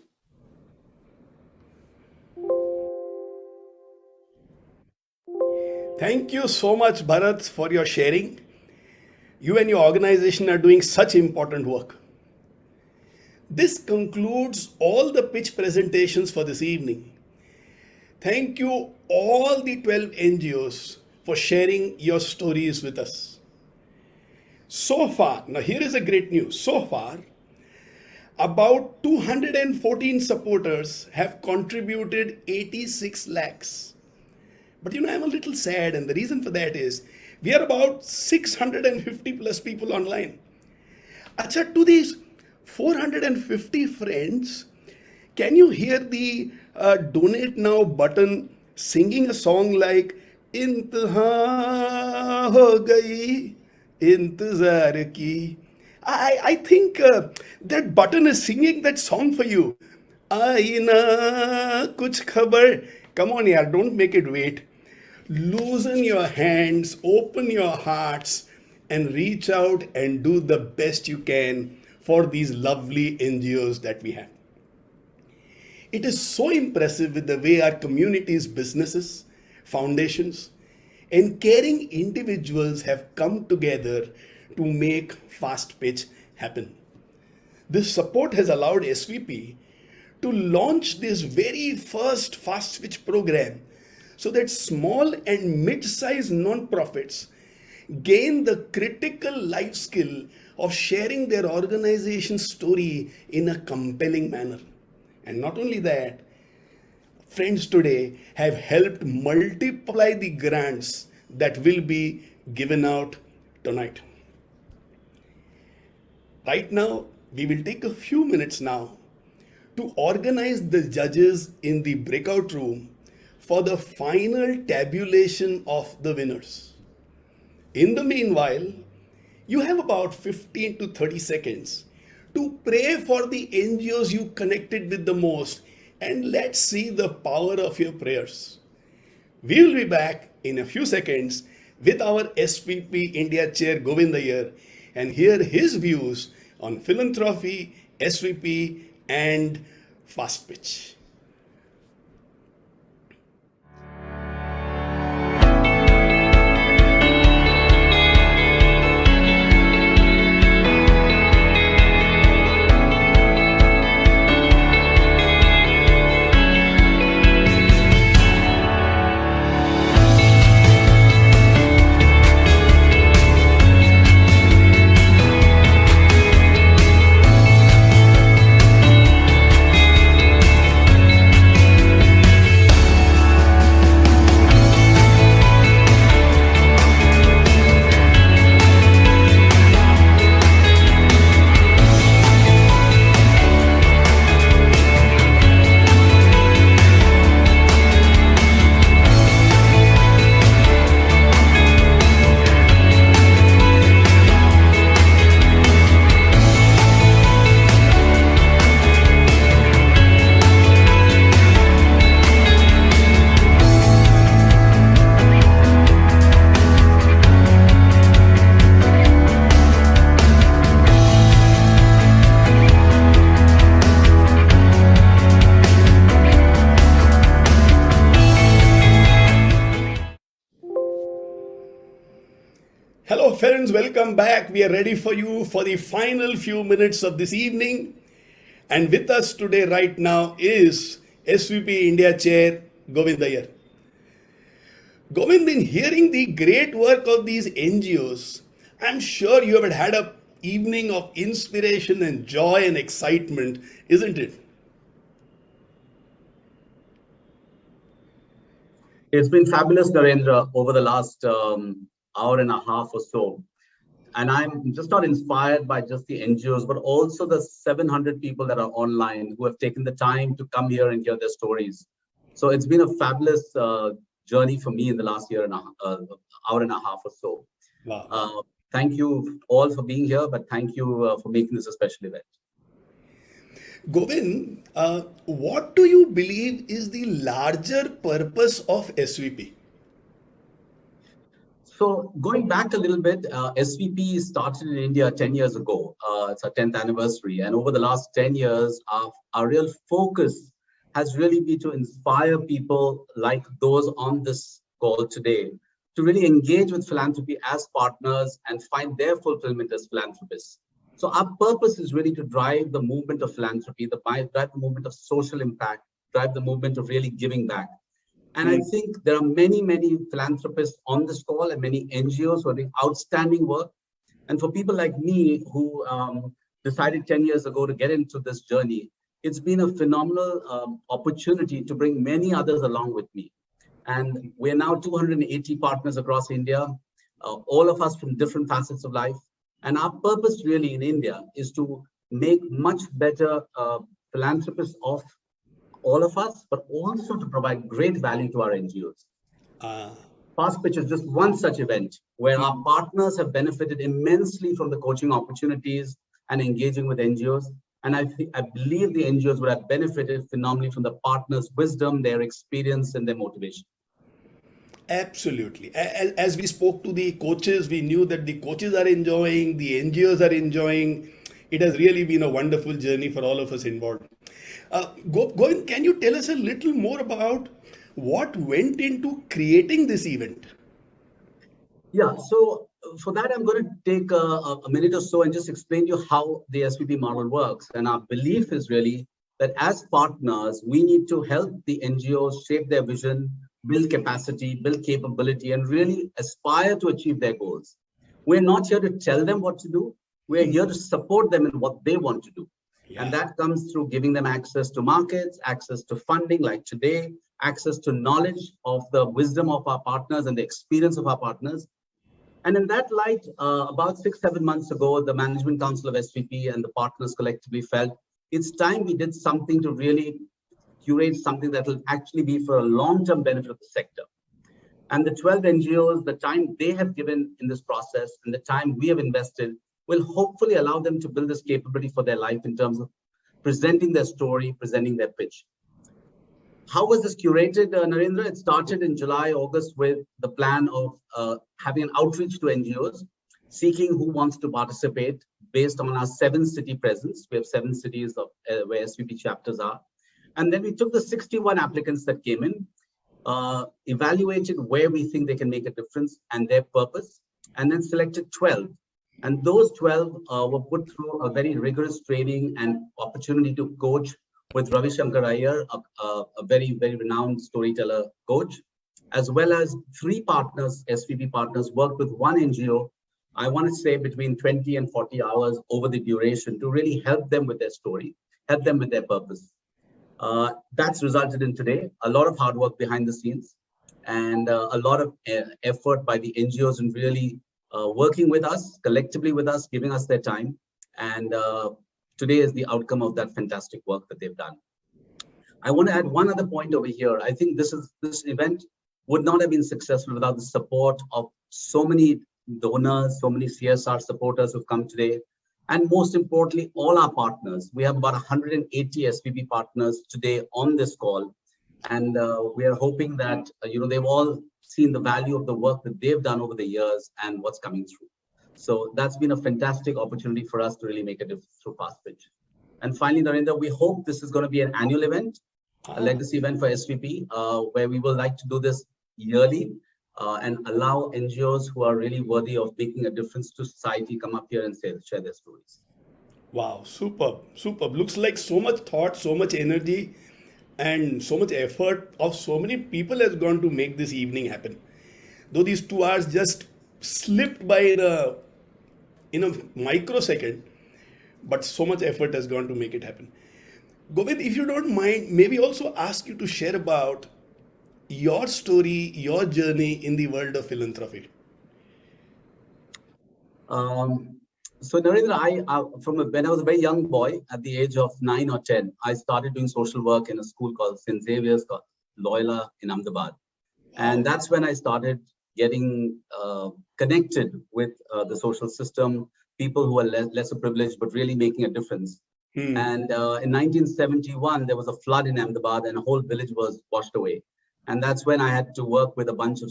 Thank you so much, Bharat, for your sharing. You and your organization are doing such important work. This concludes all the pitch presentations for this evening. Thank you all the 12 NGOs for sharing your stories with us. So far, now here is a great news. So far, about 214 supporters have contributed 86 lakhs. But I'm a little sad, and the reason for that is we are about 650 plus people online. Acha, to these 450 friends, can you hear the donate now button singing a song like Intaha ho gayi intezar ki? I think that button is singing that song for you. Aina kuch khabar. Come on, yaar, don't make it wait. Loosen your hands, open your hearts, and reach out and do the best you can for these lovely NGOs that we have. It is so impressive with the way our communities, businesses, foundations, and caring individuals have come together to make Fast Pitch happen. This support has allowed SVP to launch this very first Fast Pitch program so that small and mid-sized non-profits gain the critical life skill of sharing their organization's story in a compelling manner. And not only that, friends today have helped multiply the grants that will be given out tonight. Right now, we will take a few minutes now to organize the judges in the breakout room for the final tabulation of the winners. In the meanwhile, you have about 15 to 30 seconds to pray for the NGOs you connected with the most, and let's see the power of your prayers. We will be back in a few seconds with our SVP India Chair Govind Iyer and hear his views on philanthropy, SVP, and Fast Pitch. Hello friends, welcome back. We are ready for you for the final few minutes of this evening. And with us today right now is SVP India Chair Govind Iyer. Govind, in hearing the great work of these NGOs, I'm sure you have had an evening of inspiration and joy and excitement, isn't it? It's been fabulous, Narendra, over the last hour and a half or so. And I'm just not inspired by just the NGOs, but also the 700 people that are online who have taken the time to come here and hear their stories. So it's been a fabulous journey for me in the last hour and a half or so. Wow. Thank you all for being here, but thank you for making this a special event. Govind, what do you believe is the larger purpose of SVP? So going back a little bit, SVP started in India 10 years ago. It's our 10th anniversary. And over the last 10 years, our real focus has really been to inspire people like those on this call today to really engage with philanthropy as partners and find their fulfillment as philanthropists. So our purpose is really to drive the movement of philanthropy, drive the movement of social impact, drive the movement of really giving back. And I think there are many, many philanthropists on this call and many NGOs who are doing outstanding work. And for people like me who decided 10 years ago to get into this journey, it's been a phenomenal opportunity to bring many others along with me. And we're now 280 partners across India, all of us from different facets of life. And our purpose really in India is to make much better philanthropists of all of us, but also to provide great value to our NGOs. Fast Pitch is just one such event where our partners have benefited immensely from the coaching opportunities and engaging with NGOs. And I believe the NGOs would have benefited phenomenally from the partners' wisdom, their experience, and their motivation. Absolutely. As we spoke to the coaches, we knew that the coaches are enjoying, the NGOs are enjoying. It has really been a wonderful journey for all of us involved. Govind, can you tell us a little more about what went into creating this event? Yeah, so for that, I'm going to take a minute or so and just explain to you how the SVP model works. And our belief is really that as partners, we need to help the NGOs shape their vision, build capacity, build capability, and really aspire to achieve their goals. We're not here to tell them what to do. We're here to support them in what they want to do. Yeah. And that comes through giving them access to markets, access to funding like today, access to knowledge of the wisdom of our partners and the experience of our partners. And in that light, about 6-7 months ago, the Management Council of SVP and the partners collectively felt it's time we did something to really curate something that will actually be for a long-term benefit of the sector. And the 12 NGOs, the time they have given in this process and the time we have invested will hopefully allow them to build this capability for their life in terms of presenting their story, presenting their pitch. How was this curated, Narendra? It started in July, August with the plan of having an outreach to NGOs, seeking who wants to participate based on our 7-city presence. We have 7 cities of, where SVP chapters are. And then we took the 61 applicants that came in, evaluated where we think they can make a difference and their purpose, and then selected 12. And those 12 were put through a very rigorous training and opportunity to coach with Ravi Shankar Iyer, a very, very renowned storyteller coach, as well as 3 partners, SVP partners, worked with 1 NGO, I want to say between 20 and 40 hours over the duration to really help them with their story, help them with their purpose. That's resulted in today, a lot of hard work behind the scenes and a lot of effort by the NGOs in really working with us, collectively with us, giving us their time. And today is the outcome of that fantastic work that they've done. I want to add one other point over here. I think this event would not have been successful without the support of so many donors, so many CSR supporters who've come today. And most importantly, all our partners. We have about 180 SVP partners today on this call. And we are hoping that, they've all seen the value of the work that they've done over the years and what's coming through. So that's been a fantastic opportunity for us to really make a difference through Fast Pitch. And finally, Narendra, we hope this is going to be an annual event, a legacy event for SVP, where we will like to do this yearly and allow NGOs who are really worthy of making a difference to society come up here and share their stories. Wow, superb, superb. Looks like so much thought, so much energy, and so much effort of so many people has gone to make this evening happen. Though these 2 hours just slipped by in a microsecond, but so much effort has gone to make it happen. Govind, if you don't mind, maybe also ask you to share about your story, your journey in the world of philanthropy. So Narendra, when I was a very young boy, at the age of 9 or 10, I started doing social work in a school called St. Xavier's, called Loyola in Ahmedabad. And that's when I started getting connected with the social system, people who are lesser privileged, but really making a difference. And in 1971, there was a flood in Ahmedabad and a whole village was washed away. And that's when I had to work with a bunch of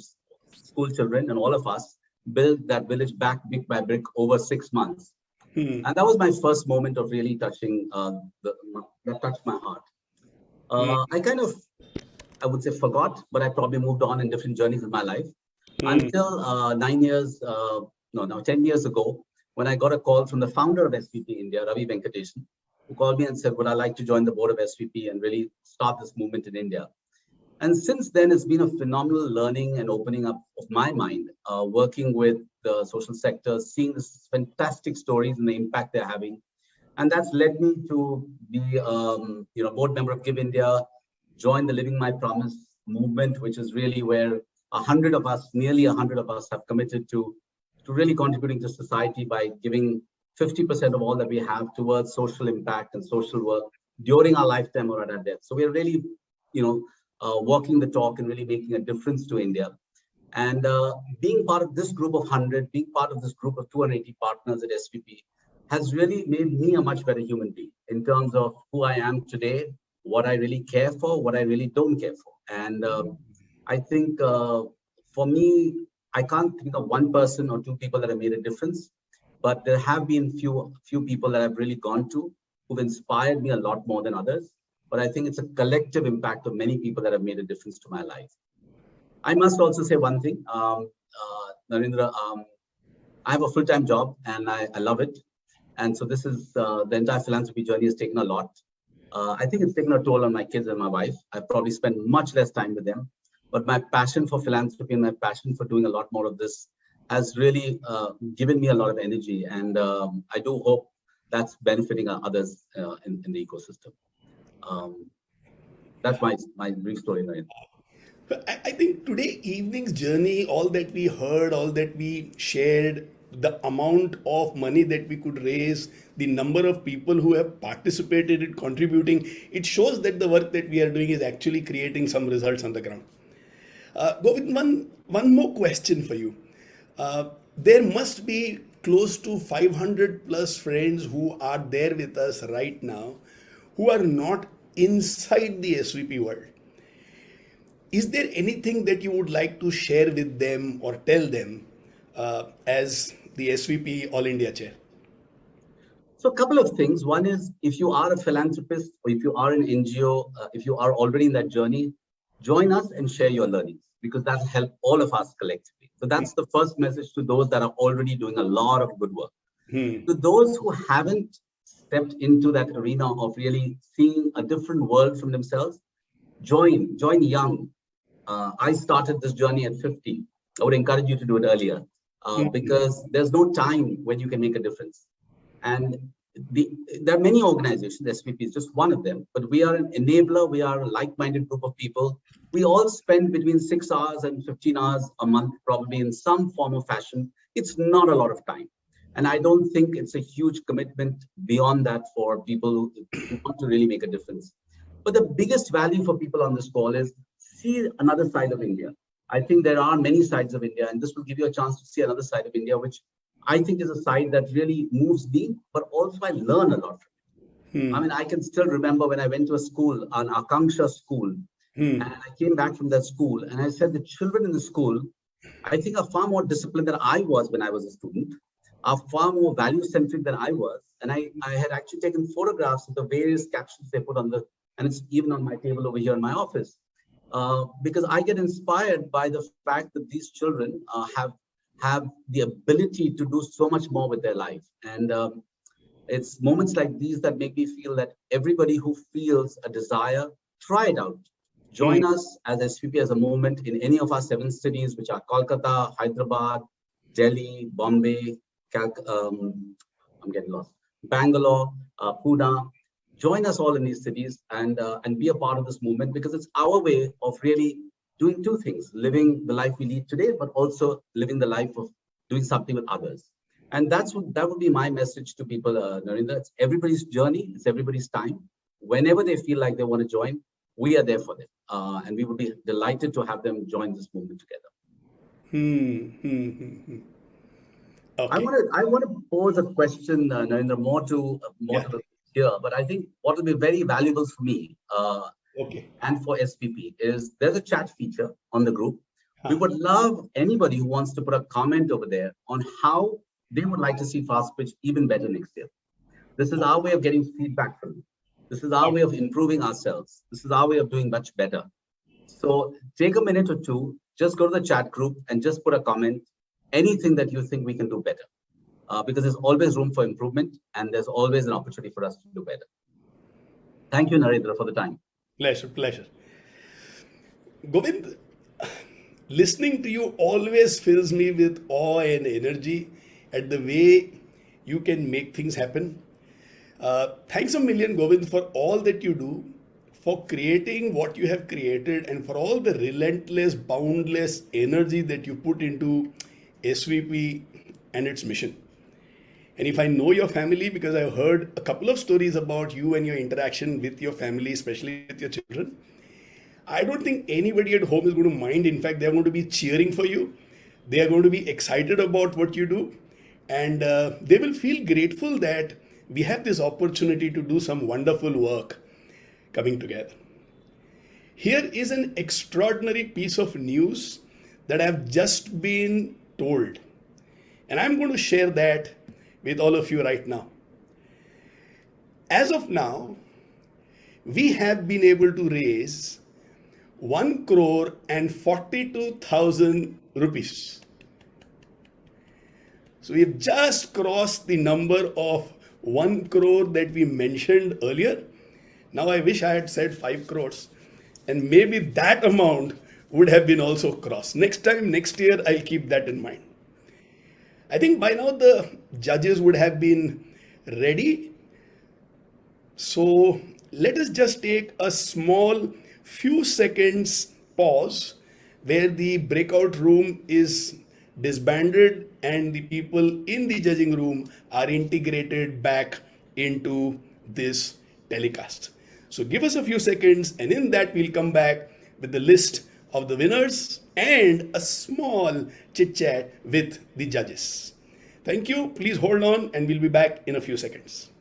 school children and all of us build that village back brick by brick over 6 months. And that was my first moment of really touching, that touched my heart. I kind of, I would say forgot, but I probably moved on in different journeys in my life until 10 years ago, when I got a call from the founder of SVP India, Ravi Venkatesan, who called me and said, would I like to join the board of SVP and really start this movement in India? And since then, it's been a phenomenal learning and opening up of my mind, working with the social sector, seeing this fantastic stories and the impact they're having. And that's led me to be board member of Give India, join the Living My Promise movement, which is really where 100 of us, nearly 100 of us have committed to really contributing to society by giving 50% of all that we have towards social impact and social work during our lifetime or at our death. So we're really, walking the talk and really making a difference to India. And being part of this group of 100, being part of this group of 280 partners at SVP has really made me a much better human being in terms of who I am today, what I really care for, what I really don't care for. And I think for me, I can't think of one person or two people that have made a difference, but there have been few people that I've really gone to who've inspired me a lot more than others. But I think it's a collective impact of many people that have made a difference to my life. I must also say one thing, Narendra, I have a full-time job and I love it. And so this is the entire philanthropy journey has taken a lot. I think it's taken a toll on my kids and my wife. I've probably spent much less time with them, but my passion for philanthropy and my passion for doing a lot more of this has really given me a lot of energy. And I do hope that's benefiting others in the ecosystem. That's my brief story, Narendra. I think today evening's journey, all that we heard, all that we shared, the amount of money that we could raise, the number of people who have participated in contributing, it shows that the work that we are doing is actually creating some results on the ground. Govind, one more question for you. There must be close to 500 plus friends who are there with us right now who are not inside the SVP world. Is there anything that you would like to share with them or tell them as the SVP All India Chair? So a couple of things. One is, if you are a philanthropist or if you are an NGO, if you are already in that journey, join us and share your learnings, because that will help all of us collectively. So that's the first message to those that are already doing a lot of good work. To those who haven't stepped into that arena of really seeing a different world from themselves, join young. I started this journey at 50. I would encourage you to do it earlier because there's no time when you can make a difference. And there are many organizations, SVP is just one of them, but we are an enabler. We are a like-minded group of people. We all spend between 6 hours and 15 hours a month, probably in some form or fashion. It's not a lot of time. And I don't think it's a huge commitment beyond that for people who want to really make a difference. But the biggest value for people on this call is see another side of India. I think there are many sides of India, and this will give you a chance to see another side of India, which I think is a side that really moves me, but also I learn a lot from it. I mean, I can still remember when I went to a school, an Akanksha school, and I came back from that school, and I said the children in the school, I think are far more disciplined than I was when I was a student, are far more value-centric than I was. And I had actually taken photographs of the various captions they put on and it's even on my table over here in my office. Because I get inspired by the fact that these children have the ability to do so much more with their life. And it's moments like these that make me feel that everybody who feels a desire, try it out. Join us as SVP as a movement in any of our 7 cities, which are Kolkata, Hyderabad, Delhi, Bombay, I'm getting lost, Bangalore, Pune. Join us all in these cities and be a part of this movement, because it's our way of really doing 2 things, living the life we lead today, but also living the life of doing something with others. And that would be my message to people, Narendra. It's everybody's journey, it's everybody's time. Whenever they feel like they want to join, we are there for them. And we would be delighted to have them join this movement together. Okay. I want to pose a question, Narendra, more to the here, but I think what will be very valuable for me and for SVP is there's a chat feature on the group. We would love anybody who wants to put a comment over there on how they would like to see Fast Pitch even better next year. This is our way of getting feedback from you. This is our way of improving ourselves. This is our way of doing much better. So take a minute or two, just go to the chat group and just put a comment, anything that you think we can do better. Because there's always room for improvement and there's always an opportunity for us to do better. Thank you, Narendra, for the time. Pleasure. Govind, listening to you always fills me with awe and energy at the way you can make things happen. Thanks a million, Govind, for all that you do, for creating what you have created, and for all the relentless, boundless energy that you put into SVP and its mission. And if I know your family, because I've heard a couple of stories about you and your interaction with your family, especially with your children, I don't think anybody at home is going to mind. In fact, they're going to be cheering for you. They are going to be excited about what you do. And they will feel grateful that we have this opportunity to do some wonderful work coming together. Here is an extraordinary piece of news that I've just been told. And I'm going to share that with all of you right now. As of now, we have been able to raise 1,42,000 rupees. So we've just crossed the number of 1 crore that we mentioned earlier. Now I wish I had said 5 crores, and maybe that amount would have been also crossed. Next year, I'll keep that in mind. I think by now the judges would have been ready. So let us just take a small few seconds pause where the breakout room is disbanded and the people in the judging room are integrated back into this telecast. So give us a few seconds, and in that we'll come back with the list of the winners and a small chit chat with the judges. Thank you. Please hold on and we'll be back in a few seconds.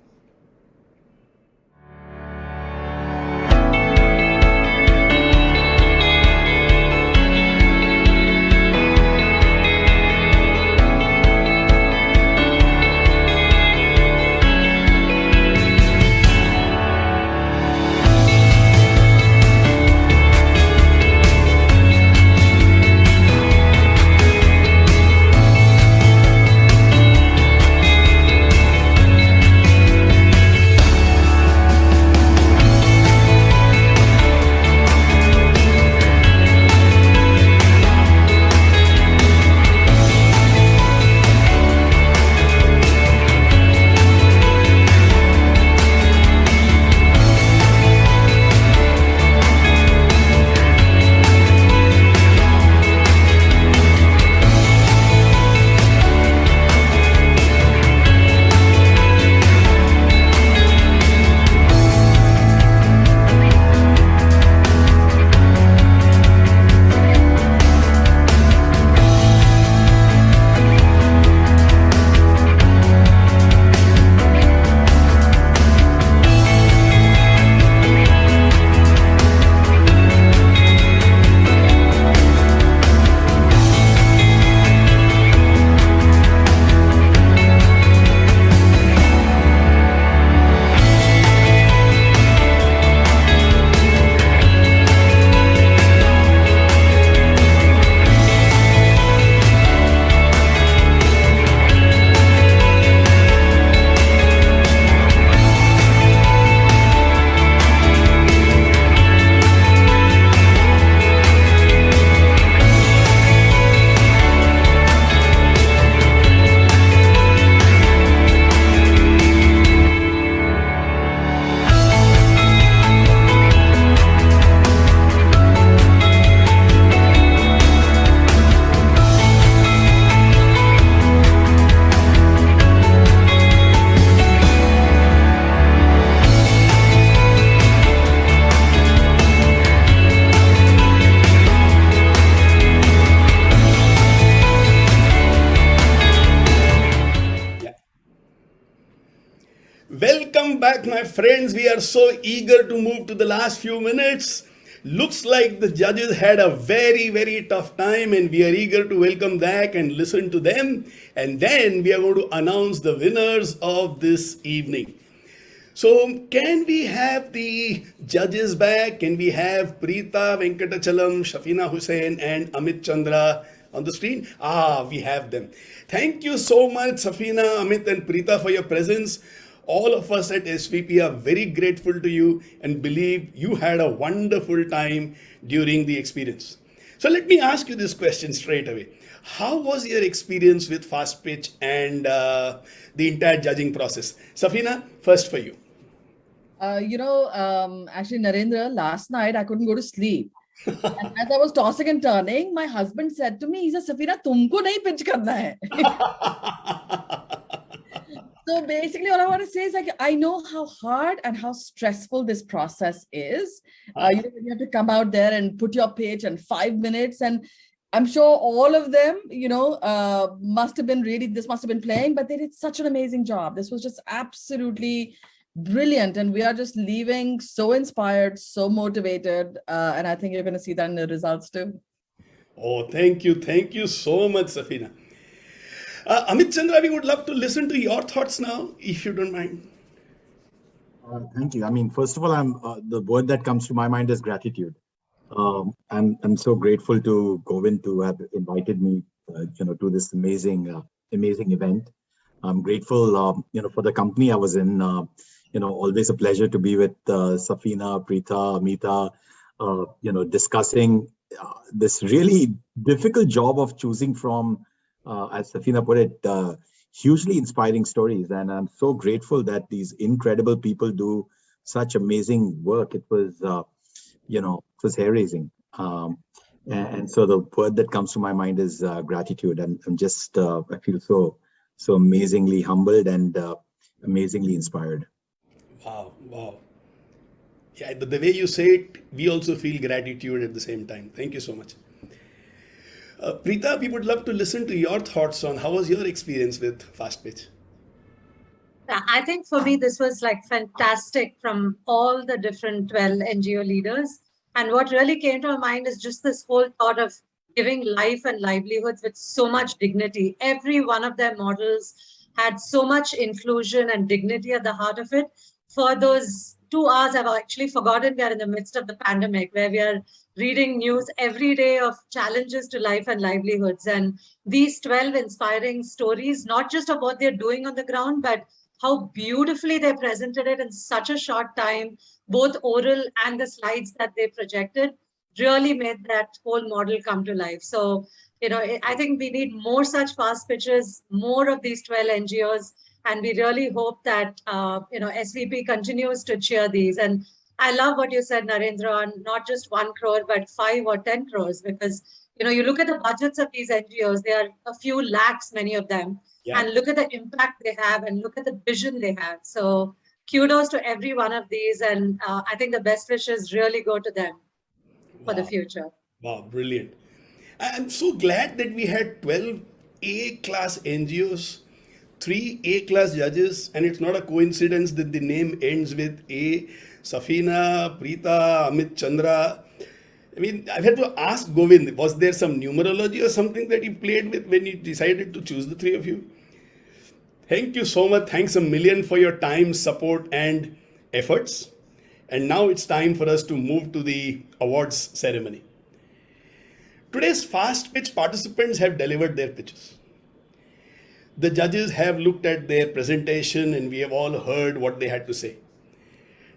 back, my friends. We are so eager to move to the last few minutes. Looks like the judges had a very, very tough time, and we are eager to welcome back and listen to them. And then we are going to announce the winners of this evening. So, can we have the judges back? Can we have Preeta Venkatachalam, Shafina Hussain, and Amit Chandra on the screen? We have them. Thank you so much, Safina, Amit, and Preeta, for your presence. All of us at SVP are very grateful to you and believe you had a wonderful time during the experience. So let me ask you this question straight away. How was your experience with Fast Pitch and the entire judging process? Safina, first for you. Actually, Narendra, last night I couldn't go to sleep. And as I was tossing and turning, my husband said to me, he said, Safina, tumko nahi pitch karna hai. So basically, all I want to say is, like, I know how hard and how stressful this process is. You have to come out there and put your pitch in 5 minutes. And I'm sure all of them, must have been playing, but they did such an amazing job. This was just absolutely brilliant. And we are just leaving so inspired, so motivated. And I think you're going to see that in the results too. Oh, thank you. Thank you so much, Safina. Amit Chandra, we would love to listen to your thoughts now, if you don't mind. Thank you. I mean, first of all, the word that comes to my mind is gratitude. I'm so grateful to Govind to have invited me, to this amazing event. I'm grateful, for the company I was in. Always a pleasure to be with Safina, Preeta, Amita. Discussing this really difficult job of choosing from. As Safina put it, hugely inspiring stories. And I'm so grateful that these incredible people do such amazing work. It was, it was hair-raising. And so the word that comes to my mind is gratitude. And I'm just, I feel so amazingly humbled and amazingly inspired. Wow. Yeah, the way you say it, we also feel gratitude at the same time. Thank you so much. Preeta, we would love to listen to your thoughts on how was your experience with Fast Pitch? I think for me, this was like fantastic from all the different 12 NGO leaders. And what really came to my mind is just this whole thought of giving life and livelihoods with so much dignity. Every one of their models had so much inclusion and dignity at the heart of it. For those 2 hours, I've actually forgotten we are in the midst of the pandemic, where we are reading news every day of challenges to life and livelihoods. And these 12 inspiring stories, not just of what they're doing on the ground, but how beautifully they presented it in such a short time, both oral and the slides that they projected, really made that whole model come to life. So, I think we need more such fast pitches, more of these 12 NGOs, and we really hope that, SVP continues to cheer these. And I love what you said, Narendra, on not just 1 crore, but 5 or 10 crores, because, you look at the budgets of these NGOs, they are a few lakhs, many of them, and look at the impact they have and look at the vision they have. So kudos to every one of these. And I think the best wishes really go to them for the future. Wow, brilliant. I'm so glad that we had 12 A-class NGOs, 3 A-class judges, and it's not a coincidence that the name ends with A. Safina, Preeta, Amit Chandra. I mean, I've had to ask Govind, was there some numerology or something that you played with when you decided to choose the 3 of you? Thank you so much. Thanks a million for your time, support, and efforts. And now it's time for us to move to the awards ceremony. Today's Fast Pitch participants have delivered their pitches. The judges have looked at their presentation and we have all heard what they had to say.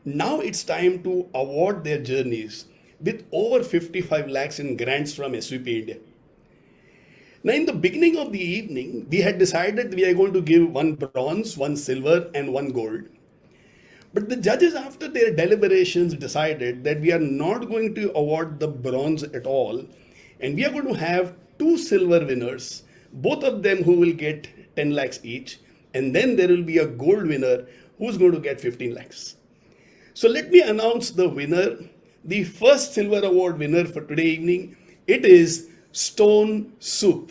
Now it's time to award their journeys with over 55 lakhs in grants from SVP India. Now, in the beginning of the evening, we had decided we are going to give 1 bronze, 1 silver, and 1 gold. But the judges, after their deliberations, decided that we are not going to award the bronze at all, and we are going to have 2 silver winners, both of them who will get 10 lakhs each, and then there will be a gold winner who's going to get 15 lakhs. So let me announce the winner, the first silver award winner for today evening. It is Stonesoup.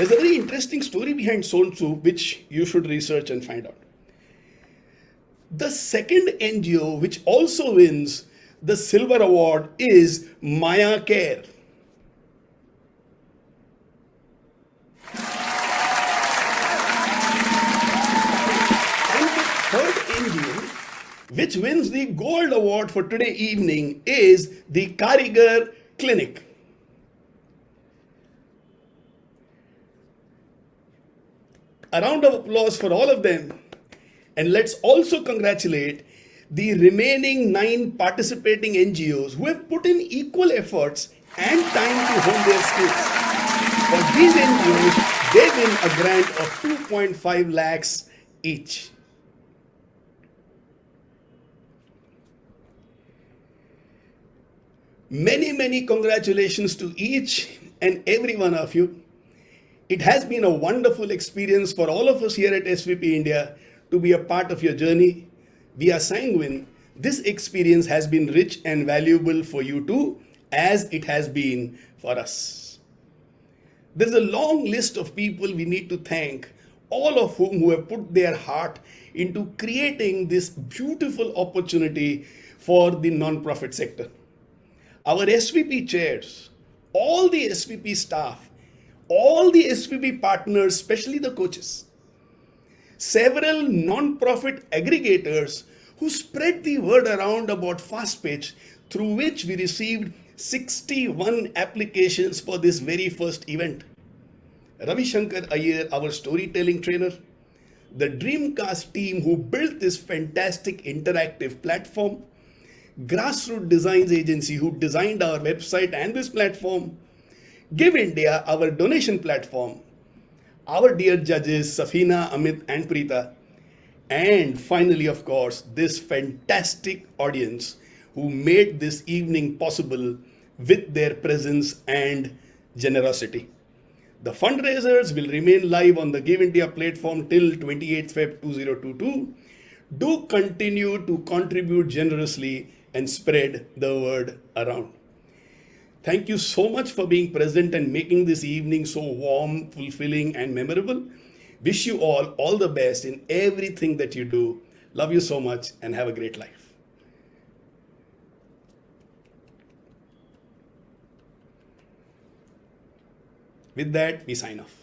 There's a very interesting story behind Stonesoup, which you should research and find out. The second NGO which also wins the silver award is Maya Care. And the third NGO which wins the gold award for today evening is the Kaarigar Clinic. A round of applause for all of them. And let's also congratulate the remaining 9 participating NGOs who have put in equal efforts and time to hone their skills. For these NGOs, they win a grant of 2.5 lakhs each. Many congratulations to each and every one of you. It has been a wonderful experience for all of us here at SVP India to be a part of your journey. We are sanguine this experience has been rich and valuable for you too, as it has been for us. There's a long list of people we need to thank, all of whom who have put their heart into creating this beautiful opportunity for the non-profit sector. Our SVP chairs, all the SVP staff, all the SVP partners, especially the coaches, several non-profit aggregators who spread the word around about FastPitch, through which we received 61 applications for this very first event. Ravi Shankar Iyer, our storytelling trainer, the Dreamcast team who built this fantastic interactive platform, Grassroots Designs Agency who designed our website and this platform, Give India, our donation platform, our dear judges Safina, Amit and Preeta, and finally, of course, this fantastic audience who made this evening possible with their presence and generosity. The fundraisers will remain live on the Give India platform till 28th Feb 2022. Do continue to contribute generously and spread the word around. Thank you so much for being present and making this evening so warm, fulfilling, and memorable. Wish you all the best in everything that you do. Love you so much and have a great life. With that, we sign off.